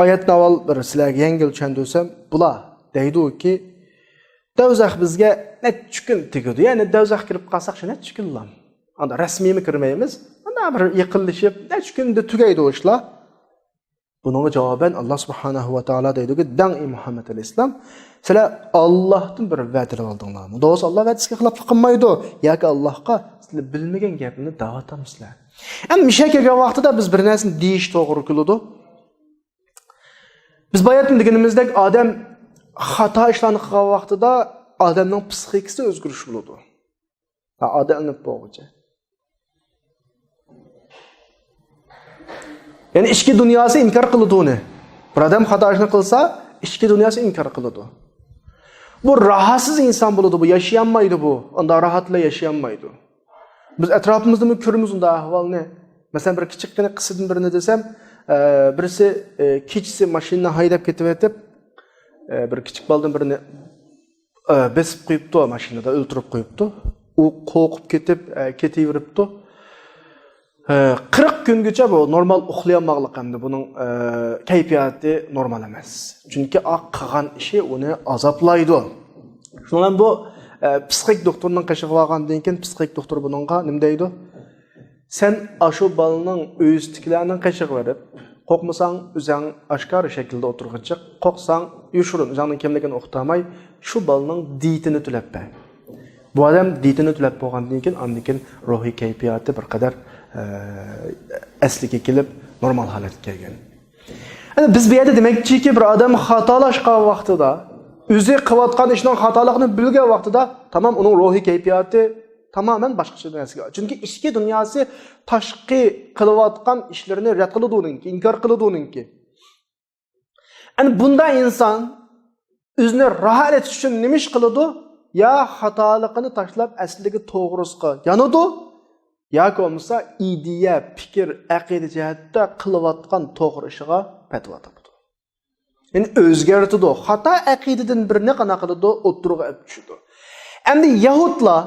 S3: Oyatni avval bir sizlarga yengil tushuntirsam, bular deydiki dozaq bizga necha kun tegadi. Ya'ni dozaq kirib qolsak shuna necha kunlar. Anda rasmiymi kirmaymiz. Bir yıkılışıp neç günde tugaydi o işler. Bunun cevaben Allah subhanahu wa ta'ala deydi ki den Muhammed Aleyhisselam sizler Allah'tan bir vədir aldınlar mı? Doğrusu Allah vədisiga xilaf qılmaydı. Ya ki Allah'a sizler bilmegen gapini dağıtamızlar. Ama bir şey kelgan vaqtida biz bir narsani deyish to'g'ri keladi. Biz bayatın deganimizdek odam xato ishlarni qilgan vaqtida odamning psixikasi o'zgarish bo'ladi. Odamning bo'g'icha. Yani ichki dunyosi inkor qiladi uni. Bir odam xato ishni qilsa, ichki dunyosi inkor qiladi. Bu rahatsız inson bo'ladi, bu yashayanmaydi bu. Unda rahatla yashayanmaydi. Biz atrofimizda ko'ramiz unda ahvolni. Masalan, bir kichikgina qismdan birini desam, birisi kechasi mashinani haydab ketib etib, bir kichik boldan birini besib qo'yibdi, mashinada o'ltirib qo'yibdi. U qo'rqib ketib ketaveribdi. 40 kungacha bu normal uxlayolmaqlik hamda buning kayfiyati normal emas. Chunki qilgan ishi uni azoblaydi. Shundan bu psixik doktorning qashig'i olgandan keyin psixik doktor buningga nima deydi? Sen ashu balaning o'ztikilarning qashig'i berib, qo'qmasang o'zing oshkor shaklda o'tirg'i chiq, qo'qsang yushurun, o'zingning kimligini o'qtamay shu balaning dietini tulab ber. Bu odam dietini tulab bo'lgandan keyin undan keyin ruhiy kayfiyati bir qadar asliga kelib normal holatga kelgan. Yani biz bu yerda demakchiki bir odam xatolashgan vaqtida, o'zi qilayotgan ishning xatoligini bilgan vaqtida, tamam uning ruhiy kayfiyati tamamen boshqacha narsaga. Chunki ichki dunyosi tashqi qilayotgan ishlarini rad qiladi uningki, inkor qiladi uningki. Yani bunda inson o'zini rohat etish uchun nima ish qiladi? Ya xatoligini tashlab asliga to'g'risiga yanadi, yoki bo'lmasa ideya, fikr, aqida jihatda qilayotgan to'g'ri ishiga fatvo topadi. Yani o'zgartidi. Xato aqidadan birini qana qiladi, o'tirg'a olib tushdi. Endi Yahudlar,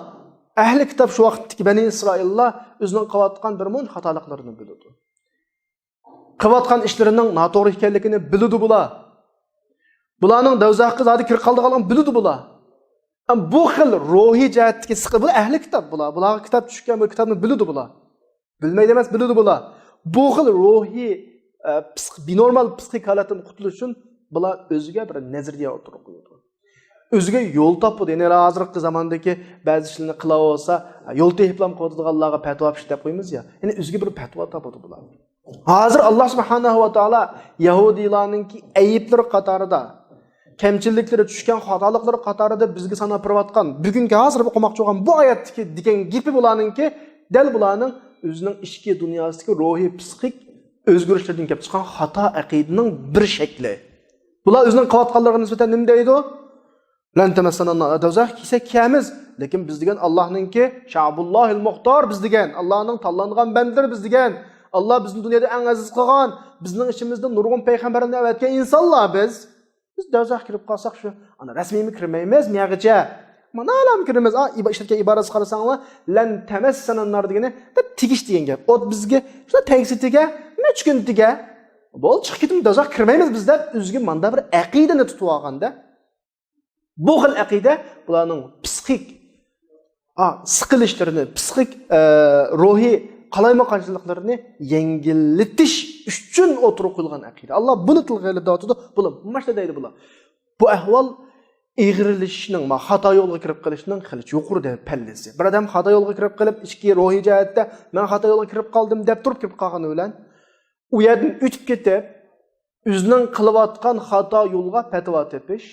S3: ahli kitob shu vaqtdagi Bani Isroillar o'zining qilayotgan bir muncha xatoliklarini biladi. Qilayotgan ishlarining noto'g'ri ekanligini biladi bular. Bularning dozaqqa zodi kirib qoldiganligini biladi bular. Bu xil ruhiy jihatga siqib, bu ahli kitob bular. Bularga kitob tushgan, bu kitobni biladi bular. Bilmaydi emas, biladi bular. Bu xil ruhiy binormal psixik holatdan qutulish uchun bular o'ziga bir nazariya o'tirib qo'yadi. O'ziga yo'l topadi. Ya'ni hozirgi zamondagi ba'zi ishlarni qila olsa, yo'l teplam qo'yadiganlarga fatvo berish deb qo'yamiz ya. Ya'ni o'ziga bir fatvo topadi bular. Hozir Alloh subhanahu va taolo Yahudilarningki ayblari qatorida, kamchiliklari tushgan xatoliklar qatorida bizga sanab berayotgan, bugungi hozir o'qimoqchi bo'lgan bu oyatdagi degan gapi bularningki, dal bularning o'zining ichki dunyosidagi ruhiy psixik o'zgarishlardan kelib chiqqan xato aqidaning bir shakli. Bular o'zining qilayotganlariga nisbatan nima deydi? Lan tamassana dozaq kisa kiyamiz, lekin biz degan Allohningki sha'bullohil muxtor biz degan, Allohning tanlangan bandalar biz degan. Allah bizni dunyoda eng aziz qilgan, bizning ichimizda nurg'un payg'ambarlarni avatgan insonlar biz. Biz dozaq kirib qolsak shu, ana rasmiymi kirmaymiz, miyag'icha. Mana alam kiramiz. İşletken ibarasi qarasanglar, lan tamassana nar degani tegish degan gap. Ot bizga shu tegsitiga, 3 kun tiga. Bo'l chiqib ketim dozaq kirmaymiz biz deb o'ziga manda bir aqidani tutib olganda. Bu xil aqida bularning psixik siqilishlarini, psixik ruhiy qalaymoqonchiliklarini yengillatish uchun o'tirib qo'yilgan aqida. Alloh buni tilga olib aytadi. Bular mashta deydi bular. Bu ahvol egrilishning, xato yo'lga kirib qolishning xili yuqori pallasi. Bir odam xato yo'lga kirib qolib, ichki ruhiy jihatda men xato yo'lga kirib qoldim deb turib kirib qolgani bilan u yerdan o'tib ketib, o'zining qilayotgan xato yo'lga fatvo tepish,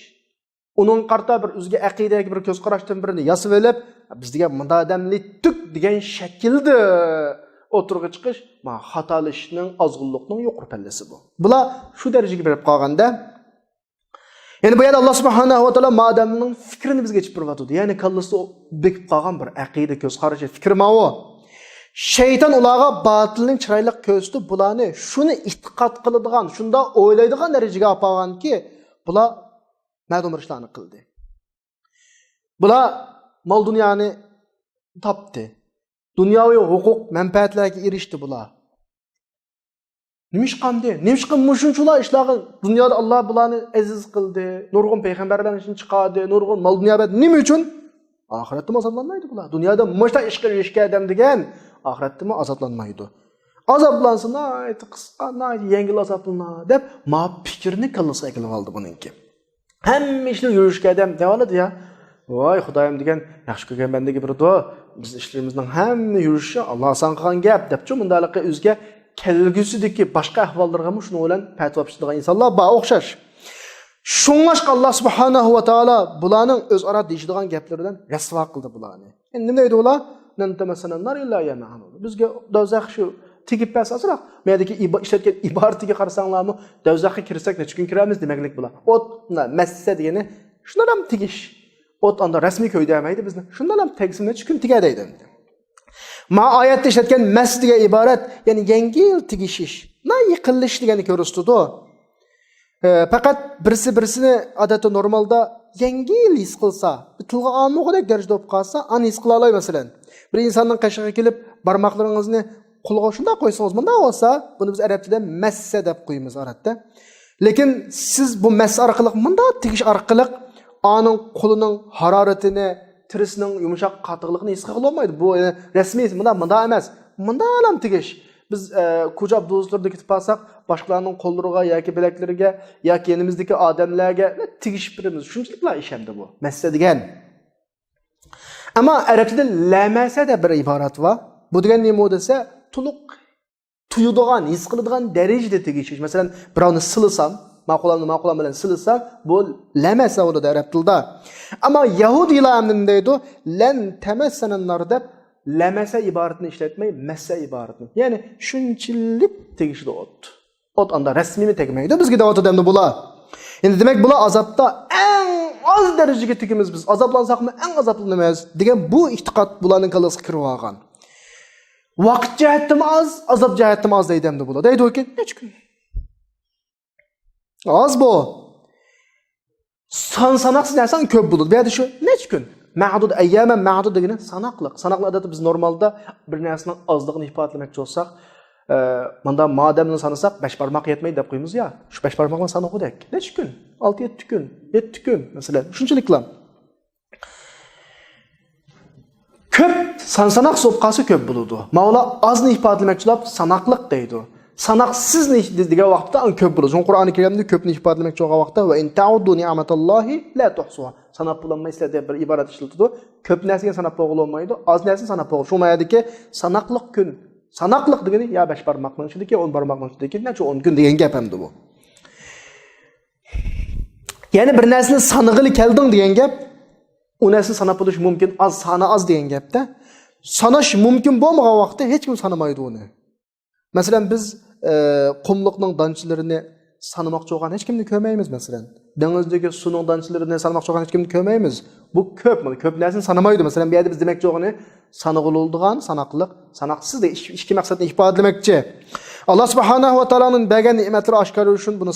S3: uning qarta bir o'ziga aqidaga bir ko'z qarashdan birini yasib olib, biz degan bunda odamlik tuk degan shaklda o'tirg'i chiqish, xatolashning, ozg'unlikning yuqori pallasi bu. Bular shu darajaga berib qolganda, ya'ni bu yerda Alloh subhanahu va taolo odamning fikrini bizga yechib beradi. Ya'ni kallasi bekib qolgan bir aqida ko'z qarashi, fikr ma'vo. Shayton ularga batilning chiroyli ko'rsatib, bularni shuni e'tiqod qiladigan, shunda o'ylaydigan darajaga olib qolganki, bular ma'lum ishlarni qildi. Bular mol dunyoni topdi. Dunyoviy huquq, manfaatlarga erishdi bular. Nimish qanday? Nimish mushunchular ishlarga dunyoda Alloh bularni aziz qildi, nurg'un payg'ambarlarni ishini chiqardi, nurg'un mol dunyoda nima uchun? Oxiratda azoblanmaydi bular. Dunyoda mushta ish qilishga odam degan oxiratda azoblanmaydi. Azoblansin, ayt qisqa, yengil azoblanma deb ma fikrni kallasiga kelib oldi buningki. Hamma ishni yurishga odam devoladi ya. Voy Xudoyim degan yaxshi ko'rgan bandaga bir duo, biz ishlarimizning hamma yurishi Alloh san qilgan gap debchi mundaliqqa o'zga kelgusidagi boshqa ahvollarga ham shuni bilan fatvo beradigan insonlar bor o'xshash. Shunga Alloh subhanahu va taolo bularning o'zaro deyishadigan gaplaridan rasvo qildi bularni. Endi nima deydi ular? Nantamasananar illa yama'an. Bizga dozax shu tegib pasasroq. Mendagi ishlatgan iboratiga qarasanglarmi, dozaxga kirsak necha kun kiramiz demaklik bular. Ot massa degani shundan ham tegish. Ot anda rasmiy ko'yda emaydi bizni. Shundan ham tegsin necha kun tigadi deydi. Ma oyatda ishlatgan masdiga iborat, ya'ni yengil tegishish. Yiqilish degani ko'rsatdi. Faqat birisini odatda normalda yengil his qilsa, tilga olmoqdek darajada bo'lib qolsa, ani his qila olay masalan. Bir insonning qashig'iga kelib, barmoqlaringizni qo'lga shunday qo'ysangiz, bunda bo'lsa, buni biz arab tilida massa deb qo'yamiz odatda. Lekin siz bu massa orqali, bunda tegish orqali onun qo'lining haroratini, tirisining yumshoq qattiqligini his qila olmaydi. Bu rasmiy bunda emas. Bunda alam tegish. Biz ko'cha avtobuslarda ketib qolsak, boshqalarning qo'llariga yoki bilaklariga yoki yanimizdagi odamlarga tegishib turamiz. Shunchalik ish hamda bu. Massa degan. Ammo arabchada lamasa da bir iborat bor. Bu degan nima desa, to'liq tuyudigan, his qiladigan darajada tegishish. Masalan, birovni silasam, ma'qulan bilan silasam, bu lamasa bo'ladi arab tilida. Ammo yahudiylar ham deydi, lan tamassanan nar deb lamasa iboratini ishlatmay, massa iboratini. Ya'ni shunchalik tegishli ot. Ot anda rasmiymi tegmaydi. Bizga da ot odamda bular. Endi demak bular azobda eng az darajaga tegimiz biz. Azoblansaqmi eng azoblanamiz degan bu e'tiqod bularning kalasiga kirib olgan. Vaqt jihatdan az, azob jihatdan az deydimdi bular. Deydi ekan, hech kun. Az bu. Sanaqsiz narsan ko'p bo'ladi. Bu yerda shu nech kun? Ma'dud ayyama ma'dud degani sanoqliq. Sanoqli odatda biz normalda bir narsaning ozligini ifodalamoqchi bo'lsak, bunda madamni sanasak 5 barmoq yetmaydi deb qo'yamiz ya. Shu 5 barmoqni sanoqdik. Nech kun? 6-7 kun, 7 kun masalan. Shunchaliklar. Ko'p sanoq so'pqasi ko'p bo'ladi. Mavla ozni ifodalamoqchilab sanoqliq deydi. Sanoqsiz degan vaqtda ko'p bo'ladi. So'ng Qur'oni Karimda ko'pni ifodalamoqchi bo'lgan vaqtda va in ta'uddu ni'matallohi la tuhsuha. Sanab bo'lmaysa deb bir iborat ishlatadi. Ko'p narsaga sanab bo'lmaydi, oz narsani sanab bo'ladi. Shu ma'nodagi sanoqliq kun. Sanoqliq degani ya 5 barmoqning ichidagi 10 barmoqning ichidagi necha 10 kun degan gap hamdi bu. Ya'ni bir narsani sanig'ili kelding degan gap, u narsani sanab bo'lish mumkin, az sana az degan gapda. Sanash mumkin bo'lmagan vaqtda hech kim sanamaydi uni. Masalan biz qumliqning donchilarini sanamoqchi bo'lgan hech kimni ko'rmaymiz masalan. Dengizdagi suvning donchilarini sanamoqchi bo'lgan hech kimni ko'rmaymiz. Bu ko'p narsani sanamaydi. Masalan, bu yerda biz demoqchi bo'lgani sanig'iladigan sanoqliq, sanoqsiz de ikki maqsadni ifodalamoqchi. Alloh subhanahu va taoloning bergan ne'matlari oshkor uchun buni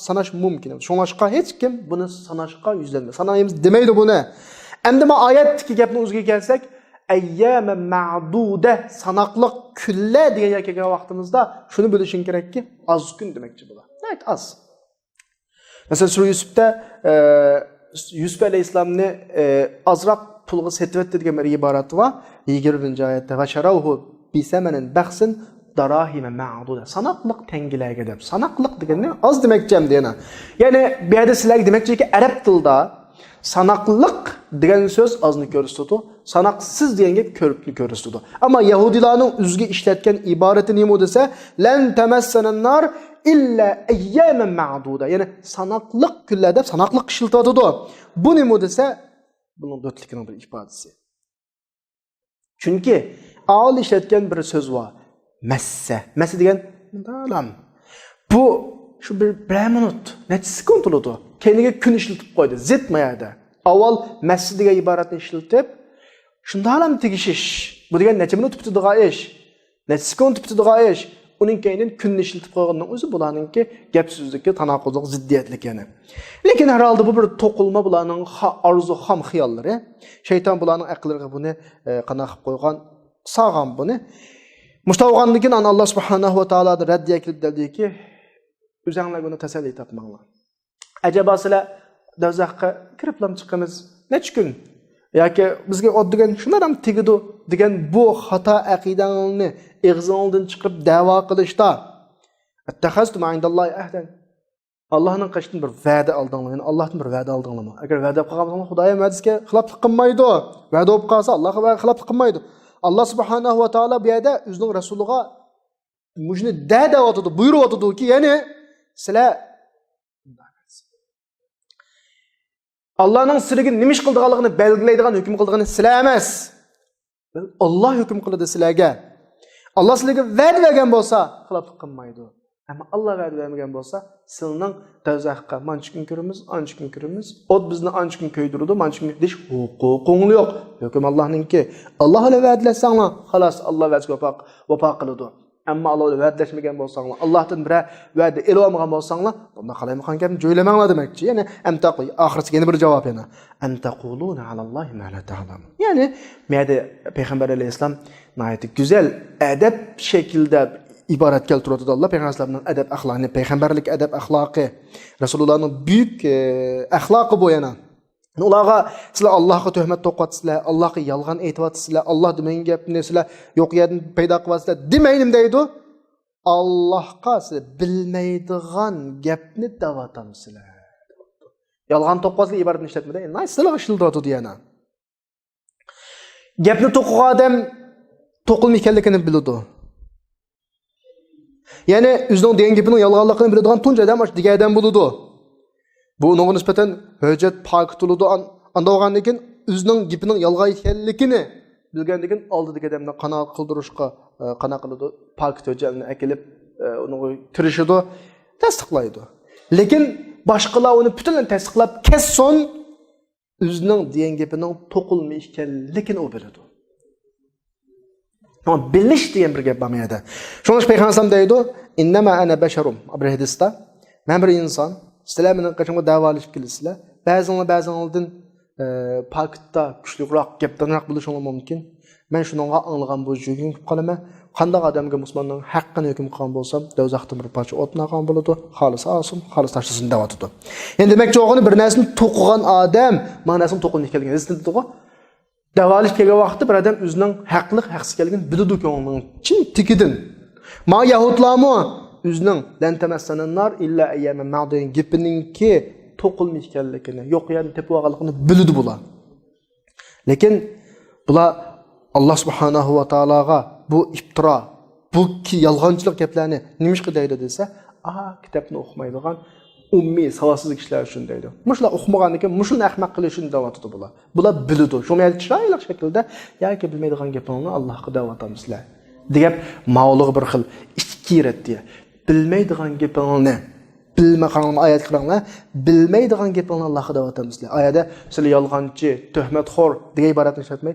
S3: sanash mumkin. Shunga hech kim buni sanashga yuzlanmaydi. Sanamaymiz demaydi buni. Endi ma oyatdagi gapni o'ziga kelsak, ayyama ma'duda sanoqliq kunlar degan kelgan vaqtimizda shuni bilishing kerakki, az kun demoqchi bular. Evet, az. Mesela Sura Yusuf'ta Yusuf Aleyhisselam'ni azroq pulga setvetdi degan bir iborat var. 20. oyatda va sharawhu bi samanin baxsin darahima ma'duda. Sanoqliq tangilarga deb. Sanoqliq degani az demoqchi ham deyana. Ya'ni bu yerda sizlarga demoqchiki arab tilida sanoqliq degan so'z ozni ko'rsatadi, sanoqsiz degan gap ko'pni ko'rsatadi. Ammo yahudilarning o'ziga ishlatgan iborati nima desa, lan tamassanan nar illa ayyaman ma'duda. Ya'ni sanoqliq kunlar deb sanoqliq ishlatadi. Bu nima desa, buning dotligining bir ifodasi. Chunki avval ishlatgan bir so'z bor. Massa. Massa degan dalam. Bu shu bir minut, necha sekund bo'ladi. Keyingi kun ishlatib qo'ydi. Zitmayadi. Avval massa degan iboratni ishlatib, shunda ham tegishish. Bu degan necha minut bitadigan ish, necha sekund bitadigan ish. Uning keyindan kunni ishlatib qo'ygandan o'zi bularningki gap so'zlikka tanaqquzlik, ziddiyatlik yana. Lekin har holda bu bir to'qilma bularning arzu ham xiyollari. Shayton bularning aqllariga buni qanaqa qilib qo'ygan, sog'an buni. Mustavg'anligidan Alloh subhanahu va taolo raddiya qilib dediki, o'zinglar buni tasalli topmanglar. Acaba sizlar do'zaxga kiriblam chiqamiz necha kun yoki bizga oddigan shular ham tegidi degan bu xato aqidangni ig'zingdan chiqib da'vo qilishda attahaztum indallohi ahdan. Allohning qashdan bir va'da oldinglar, ya'ni Allohdan bir va'da oldinglarmi? Agar va'da qilganinglar Xudoyim va'dasiga xiloflik qilmaydi. Va'da bo'lib qolsa Allohga xiloflik qilmaydi. Alloh subhanahu va taolo bu yerda o'zining rasuliga mujni da'vatida buyuryotdiki, ya'ni sizlar Allah'ın sirgini nima ish qildiganligini belgilaydigan, hukm qildigan sizlar emas. Alloh hukm qiladi sizlarga. Alloh sizlarga va'da bergan bo'lsa, xiloflik qilmaydi. Ammo Alloh va'da bermagan bo'lsa, sizning do'zaxga mancha kun kiramiz, ancha kun kiramiz. Ot bizni ancha kun ko'ydiradi, mancha kun dish huquqing yo'q. Hukm Allohningki. Alloh va'da lasanglar, xolos Alloh va'daga vafo qiladi. Amma Alloh va'dalashmagan bo'lsanglar, Allohdan bir va'da elib olmagan bo'lsanglar, bunda qalaymagan gapni jo'ylamanglar demakchi. Ya'ni amtaqi oxirgi yana bir javob yana. Antaquluna alallohi ma la ta'lamun. Ya'ni meyda Payg'ambar alayhisalom nayati güzel adab şekilde ibaret keltirdi Allah Peygamberlerinin adab ahlakını, peygamberlik adab ahlakı, Resulullah'ın büyük ahlakı bu yana. Ularga sizlar Allohga tuhmat to'qatsizlar, Allohga yolg'on aytibsizlar, Alloh degan gapni sizlar yo'q yerdan paydo qilyapsizlar demaydim deydi. Allohga sizlar bilmaydigan gapni da'vatamsizlar. Yolg'on to'qazlik iboratni ishlatmada, sizlar ishildiradi yana. Gapni to'qigan odam to'qilma ekanligini biladi. Ya'ni o'zining degan gapining yolg'onligini biladigan tunji odam o'sha degan odam bo'ladi. Bu onun nispeten hüccet pak tutuldu anda olgandan keyin özünün gapinin yalg'on ekanligini bilgandan keyin oldidagi odamni qanoat qildirishga qanoat qiladi, pak hujjatni akilib uni tirishidi, tasdiqlaydi. Lekin boshqalar uni butunlay tasdiqlab kesson o'zining degan gapining to'qilma ekanligini u biladi. Ama bilish degan bir gap bor bu yerda. Shuningdek Payg'ambar deydi, "Innama ana basharum." Bir hadisda, men bir inson sizlar meni qachonga davolashib kelasizlar. Ba'zinglardan pakitda kuchliroq, gapdanroq bo'lishingiz mumkin. Men shuningga anglagan bo'yicha hukm qolaman. Qanday odamga musulmonning haqqini hukm qilgan bo'lsam, do'zaxdan bir parcha o'tnagan bo'ladi. Xolis olsin, xolis tashlasin da'vatida. Endi demakchi o'g'ini bir narsani to'qigan odam, ma'nosini to'qilib kelgan. Esnatdi-ku. Davolish kelgan vaqtda bir odam o'zining haqli, haqsiz kelgan biladi ko'ngilning chin tikidan. Ma yahudlarmi o'zining lan tamassanan nar illa ayyaman ma'din gapininki to'qilmish ekanligini, yo'q yerni tepib olganligini biladi bular. Lekin bular Alloh subhanahu va taologa bu iftiro, bu ki yolg'onchilik gaplarni nimishqa deydi desa, kitobni o'qimaydigan ummiy savodsizlik ishlar uchun deydi. Mushlar o'qimagandan keyin mushuni ahmoq qilish uchun da'vatdi bular. Bular biladi. Shunday chiroyli shaklda yoki bilmaydigan gaplarni Allohga da'vatamizlar. Degap mavlug' bir xil ikki retdi. Bilmaydigan gaplarni bilmagan oyat qilinglar, bilmaydigan gaplarni Allohga da'vatamizlar. Oyatda sizlar yolg'onchi, tuhmatxo'r degan iboratni ishlatmay,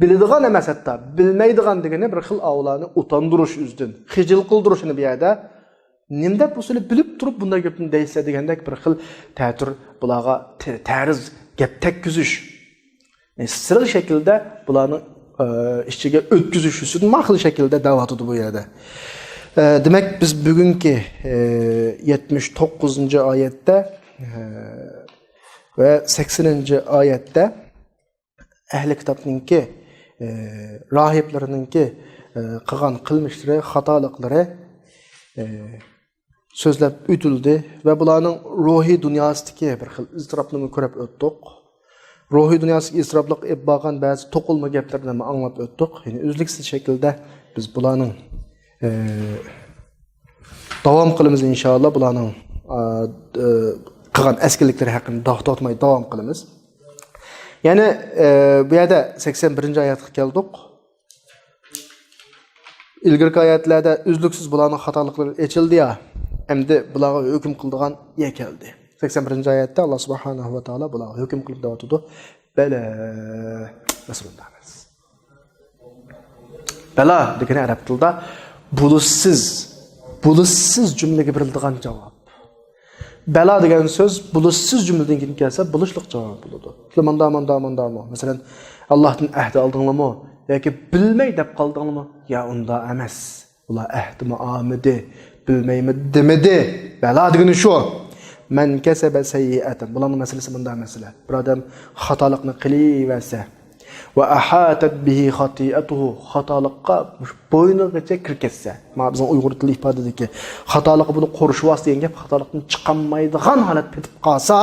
S3: biladigan emas hatta, bilmaydigan degani bir xil avlarni utandirish uzdan, xijil qildirishni bu yerda nimda usulü bilib turib bunday gapni deyilsa degandek bir xil ta'tir bularga ta'riz gap tekkizish. Sirli şekilde bularni ishchiga o'tkazish uchun maxil shaklda da'vat etdi bu yerda. Demek biz bugungi 79-oyatda ve 80-oyatda ahli kitobninki rohiblarininki qilgan qilmishlari, xatoliklari sözlep ütüldü ve bularning ruhiy dunyosidagi bir xil iztirobni ko'rib o'tdik. Ruhiy dunyosidagi iztiroblik ib bo'lgan ba'zi to'qilma gaplarni anglab o'tdik. Ya'ni uzluksiz shaklda biz bularning davom qilamiz inshaalloh. Bularning qilgan eskilikleri haqida to'xtatmay davom qilamiz. Ya'ni bu yerda 81-oyatga keldik. İlgirki oyatlarda uzluksiz bularning xatoliklari aytildi ya. Endi bularga hukm qildigan yer keldi. 81-oyatda Alloh subhanahu va taolo bularga hukm qilib deyotdi. Bala Rasululloh. Bala degani arab tilida bulutsiz jumlaga beriladigan javob. Bala degan so'z bulutsiz jumladan keyin kelsa, bulishliq javob bo'ladi. Manda. Masalan, Allohdan ahd oldinglarmi yoki bilmay deb qoldinglarmi? Ya unda emas. Ular ahdimi amidi, bilmaymi demedi. Bala degani shu. Men kasaba sayyi'atan. Bularning masalasi bunday masala. Bir odam xatolikni qilaversa va ahatat bihi khati'atuhu, xatolikqa bo'ynigacha kirketsa. Mana bizning Uyg'ur tili ifodadagi xatolikni buni qo'rishwas degan gap, xatolikdan chiqolmaydigan holat petib qolsa,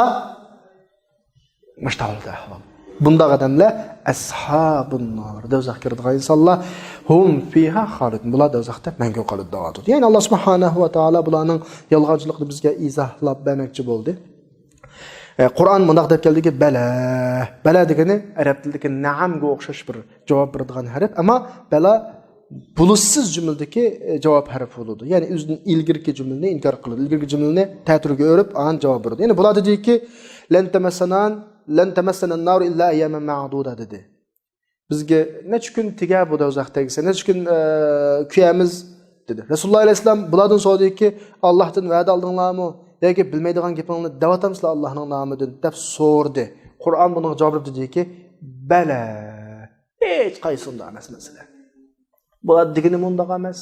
S3: mushtalda ahvol. Bundaq odamlar ashabun nar, do'zaxga kiradigan insonlar hum fiha xolidun. Bular do'zaxda mangu qoladi deydi. Ya'ni Alloh subhanahu va taolo bularning yolg'onchiligini bizga izohlab bermoqchi bo'ldi. Qur'on bundoq deb keldiki, bala degani arab tilidagi na'amga o'xshash bir javob beradigan harf, ammo bala bulutsiz jumladagi javob harfi bo'ladi. Ya'ni o'zining ilgirki jumlani inkor qiladi. Ilgirki jumlani ta'tirga o'rib, an javob beradi. Ya'ni bular dediki, lan tamassana an-nar illa ayyaman ma'duda dedi. Bizga necha kun tiga bu do'zax tegsa, necha kun kuyamiz dedi. Resulullah aleyhisselam bulardan so'radi ki Allohdan va'da oldinglarmi yoki bilmaydigan gapingni devatamsizlar Allohning nomidan deb so'radi. Qur'on bunga javob berdi ki bala. Hech qaysunda emas masala. Bular degini mundaq emas.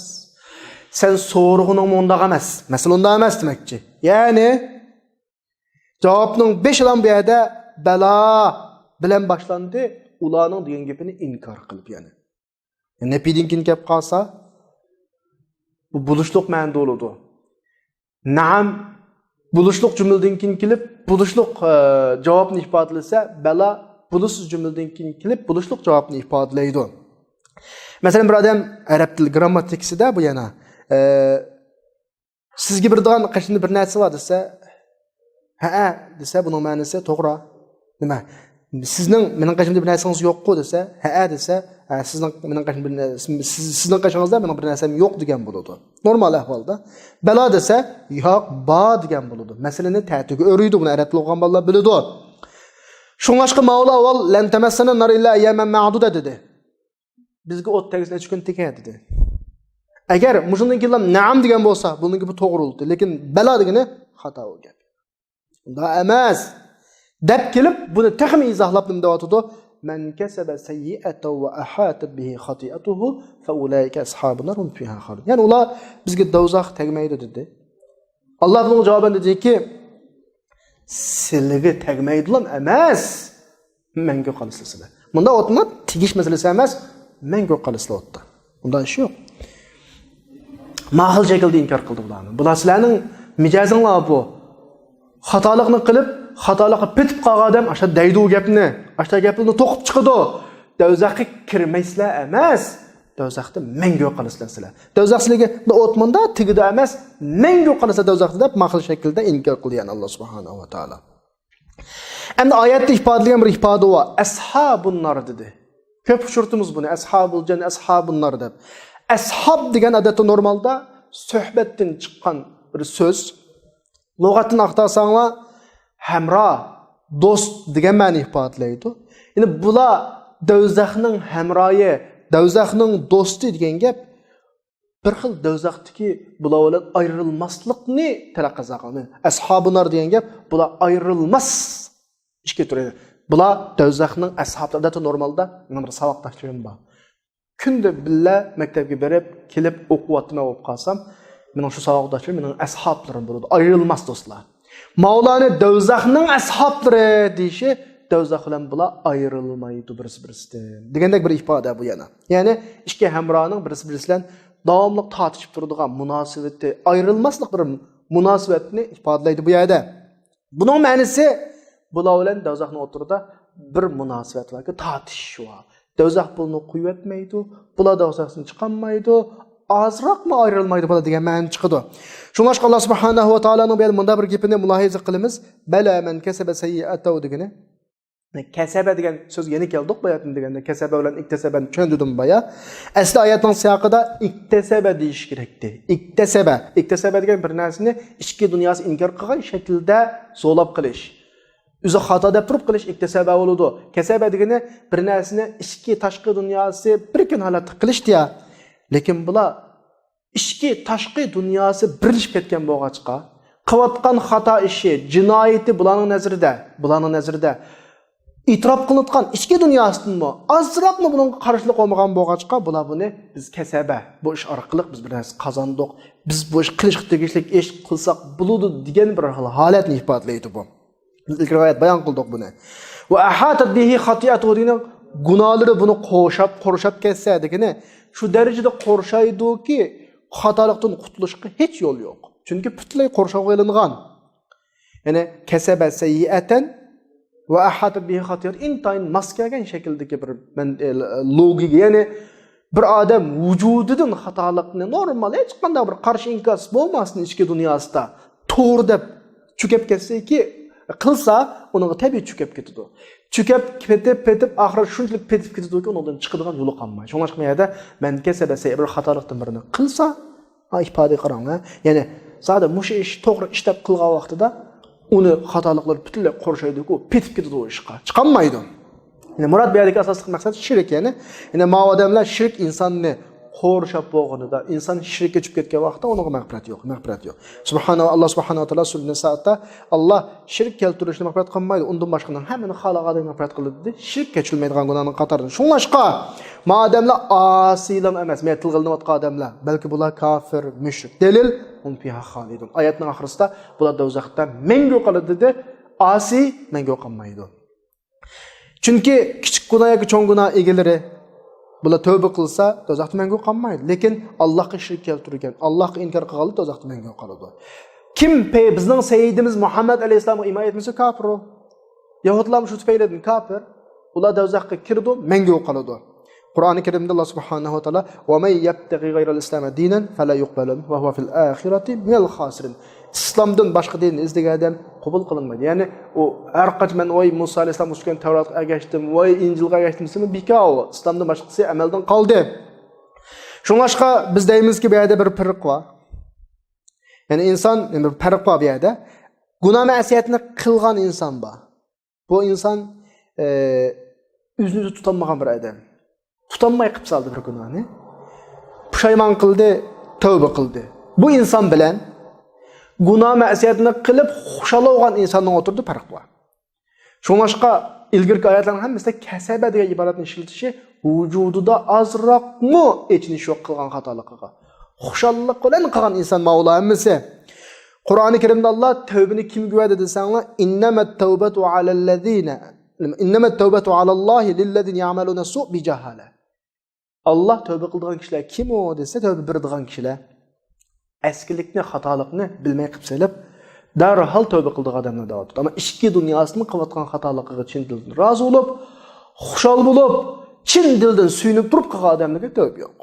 S3: Sen so'rug'uning mundaq emas. Masala unda emas demakchi. Ya'ni javobning 5 ilan bu yerda bala bilan boshlandi. Ularning degan gapini inkor qilib yani. Nepidin kin kep qalsa bu buluşluq ma'noda bo'ladi. Naam buluşluq jumladan kin kelib, buluşluq javobni ifodalasa, bala buluşsiz jumladan kin kelib, buluşluq javobni ifodalaydi. Masalan, bir odam arab til grammatikasida bu yana sizga beradigan qashini bir narsa bor desa, ha desa buning ma'nosi to'g'ri. Nima? Sizning mening qashimda bir narsangiz yo'q-ku desa, ha desa, sizning mening qashim bir sizning qashingizda mening bir narsam yo'q degan bo'ladi. Normal ahvolda. Bala desa, yo'q, ba degan bo'ladi. Masalani ta'tiga o'riydi, buni arab tilgan bolalar biladi. Shunlashqa Mavla avval lan tamassana nar illa ayyaman ma'duda dedi. Bizga o't tegisine 3 kun tekadi dedi. Agar mushundan keyin na'am degan bo'lsa, buningki bu to'g'ri bo'ldi, lekin bala degani xato bo'lgan. Unda emas. Deb kelib buni taxmin izohlab deyotdi. Man kasaba sayyi'atan wa ahatat bihi khati'atuhu fa ulaika ashabun nar hum fiha khalidun. Yani ular bizga do'zax tegmaydi dedi. Alloh bunga javoban dediki, sizlarga tegmaydilar emas, menga qolasizlar. Bunda o'tma tegish masalasi emas, menga qolasizlar o'tdi. Bunda ish yo'q. Mahil shaklda inkor qildi ularni. Bular sizlarning mijozinglar bu. Xatolikni qilib xatolikqa petib qolgan odam aşağı deydi o gapni, aşağı gapini to'qib chiqadi. Do'zaxga kirmaysizlar emas, do'zaxda menga qolasizlar sizlar. Do'zax sizlarga o'tmanda tigida emas, menga qolasizlar do'zaxda deb ma'qul shaklda inkor qilgan Alloh subhanahu va taolo. Endi oyatda ifodalangan bir ifoda bor. Ashabun nar dedi. Ko'p uchurtimiz buni ashabul jannat, ashabun nar deb. Ashab degan odatda normalda suhbatdan chiqqan bir so'z. Lug'atni aqtasanglar hamra, do'st degan ma'ni ifodalaydi. Ya'ni bular do'zaxning hamroyi, do'zaxning do'sti degan gap bir xil do'zaxdagi bular bilan ayrilmaslikni talab qilgan. Ashabunlar degan gap bular ayrilmas ishga turadi. Bular do'zaxning ashablari normalda bir saboqdashim bor. Kunda billa maktabga berib, kelib o'qiyotma bo'lib qolsam, mening shu saboqdashim mening ashablarim bo'ladi, ayrilmas do'stlar. Mavlani do'zaxning ashablari deyishi do'zax bilan bular ayrilmaydi birisi-birisidan. Degandek bir ifoda bu yana. Ya'ni ikki hamroning birisi-birisi bilan davomli tortishib turadigan munosabati, ayrilmaslik bir munosabatni ifodalaydi bu yerda. Buning ma'nosi bular bilan do'zaxning o'tirida bir munosabat yoki tortish bor. Do'zax buni quyatmaydi, bular do'zaxdan chiqolmaydi. Azroqmi ayrilmaydi bular degan ma'no chiqadi. Shunga Alloh subhanahu va taoloning bu bunda bir gapini mulohaza qilamiz. Bala man kasaba sayyi'atan degani. Kasaba degan so'z yana keldik bayatni deganda kasaba bilan iktasabani tushundim baya. Asli oyatning siyaqida iktasaba deyish kerakdi. Iktasaba degan bir narsani ichki dunyosi inkor qilgan shaklda so'lab qilish. O'zi xato deb turib qilish iktasaba bo'ladi. Kasaba degani bir narsani ichki tashqi dunyosi bir kun holatda qilish deya. Lekin bular ishki tashqi dunyosi birlashib ketgan bo'lg'achqa, qilayotgan xato ishi, jinoyati bularning nazarida e'tirof qilinayotgan ichki dunyosidanmi, azroqmi bunga qarshilik olmagan bo'lg'achqa, bular buni biz kasaba, bu ish orqali biz bir narsa qozondik, biz bu ish qilish tegishlik ish qilsak bo'ladi degan bir holatni ifodalaydi bu. Biz ilk rivoyat bayon qildik buni. Va ahatat bihi xatiyatuhu degan gunohlari buni qo'rshab ketsa degani shu darajada qo'rshaydiki, xatolikdan qutulishga hech yo'l yo'q. Chunki butunlay qo'rshab qo'yilgan. Ya'ni kasaba sayyi'atan va ahatat bihi xatiyat intayin maskagan shakldagi bir logika, ya'ni bir odam vujudidan xatolikni normal hech qanday bir qarshi inkas bo'lmasdan ichki dunyosida to'g'ri deb chukab ketsaki, qilsa uning tabiiy chukab ketadi. Chukab petib oxiri shunchalik petib ketadiki, undan chiqadigan yo'li qolmaydi. Shunga chiqmaydi. Men kasabasi bir xatolikdan birini qilsa, ifoda qarang, ya'ni zada mush ish to'g'ri ishlab qilgan vaqtida uni xatoliklar butunlay qo'rshaydi-ku, petib ketadi u ishga. Chiqolmaydi. Ya'ni murod bu yerdagi asosiy maqsad shirk, ya'ni ma odamlar shirk insonni qo'rshab bo'lganida inson shirkka tushib ketgan vaqtda uning mag'firati yo'q, mag'firati yo'q. Subhanalloh, Alloh subhanahu va taolo surah Nisoda Alloh shirk keltirishni mag'firat qilmaydi, undan boshqaning hammani xalaqada mag'firat qiladi dedi. Shirkka tushilmaydigan gunohning qatoridan. Shunlashqa madamlar asiylan emas, men tilg'ilinayotgan odamlar, balki bular kafir, mushrik. Dalil un fiha xolidun. Oyatning oxirida bular do'zaxda mangu qoladi dedi. Asi mangu qolmaydi. Chunki kichik gunoh yoki cho'ng gunoh egalari bular tövbe qilsa do'zaxda mangu qolmaydi. Lekin Allohga shirk keltirgan, Allohga inkor qilgan do'zaxda mangu qoladi. Kim bizning sayyidimiz Muhammad alayhisolamga imoat etmasa kafir. Yahudlar shu tufaylidan kafir. Ular do'zaxga kirdi, mangu qoladi. Qur'oni Karimda Alloh subhanahu va taolo va may yabtaghi ghayral islam dinan fala yuqbalu va huwa fil akhirati minal khasirin. İslamdan boshqa dinni izlagan odam qabul qilinmaydi. Ya'ni u har qachon voy Musa alayhisalom o'sgan Tavratga agashdim, voy Injilga agashdim desam bekor. İslamdan boshqasi amaldan qoldi. Shunlashqa biz deymizki bu yerda bir farq bor. Ya'ni inson bir farq bor bu yerda. Gunoh ma'siyatni qilgan inson bor. Bu inson o'zini tutolmagan bir odam. Tutanmay qilib saldı bir gunohni. Pushaymon qildi, tavba qildi. Bu inson bilan gunoh ma'siyatni qilib xushal olgan insonning o'tirdi farq bor. Shunlashqa ilgirki oyatlarning hammasida kasaba degan iboratni ishlatilishi vujudida azroqmi echinish yo'q qilgan xatoliqiga. Xushallik bilan qilgan inson Mavlo hammasi. Qur'oni Karimda Alloh tavbani kimga va'da desanglar, innamat tawbatu alallazina innamat tawbatu alallohi lillazina ya'maluna su' bi jahala. Allah tövbe qildigan kishilar kim o desa, tövbe beradigan kishilar eskilikni, xatolikni bilmay qilib selib, darhol tövbe qildigan odamlar da'vat. Ammo ichki dunyosini qilayotgan xatoligiga chin dildan rozi bo'lib, xushal bo'lib, chin dildan suyunib turib qilgan odamlarga tövbe yo'q.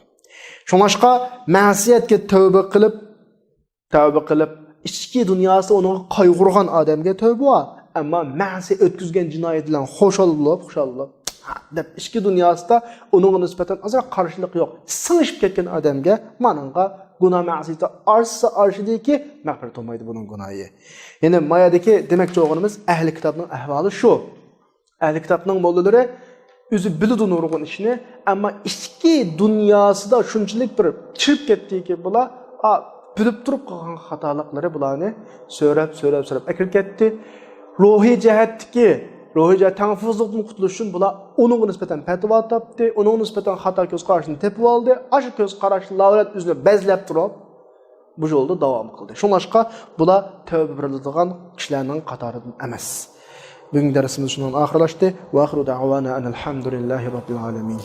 S3: Shuningga ma'siyatga tövbe qilib, ichki dunyosi uni qayg'urgan odamga tövbe bor. Ammo ma'si o'tkazgan jinoyat bilan xushal bo'lib deb ichki dunyosida uningga nisbatan azroq qarshilik yo'q. Singishib ketgan odamga mananga gunoh ma'siyati arshidiki mag'firat olmaydi buning gunohi. Ya'ni mayadagi demakchi o'g'limiz ahli kitobning ahvoli shu. Ahli kitobning mo'llari o'zi biladi nurg'un ishni, ammo ichki dunyosida shunchalik bir chirib ketdiki, bular bilib turib qolgan xatoliklari bularni so'rab akirib ketdi. Ruhiy jihatdagi tanfuzlikdan qutulish uchun bular uningga nisbatan fatvo topdi, uningga nisbatan xato ko'z qarashini tepib oldi. Ash ko'z qarashni lavrat o'zini bezlab turib, bu yo'lda davom qildi. Shunlashqa bular tavba beriladigan kishilarning qatoridan emas. Bugungi darsimiz shundan oxirlashdi. Va oxiru da'wana alhamdulillahi robbil alamin.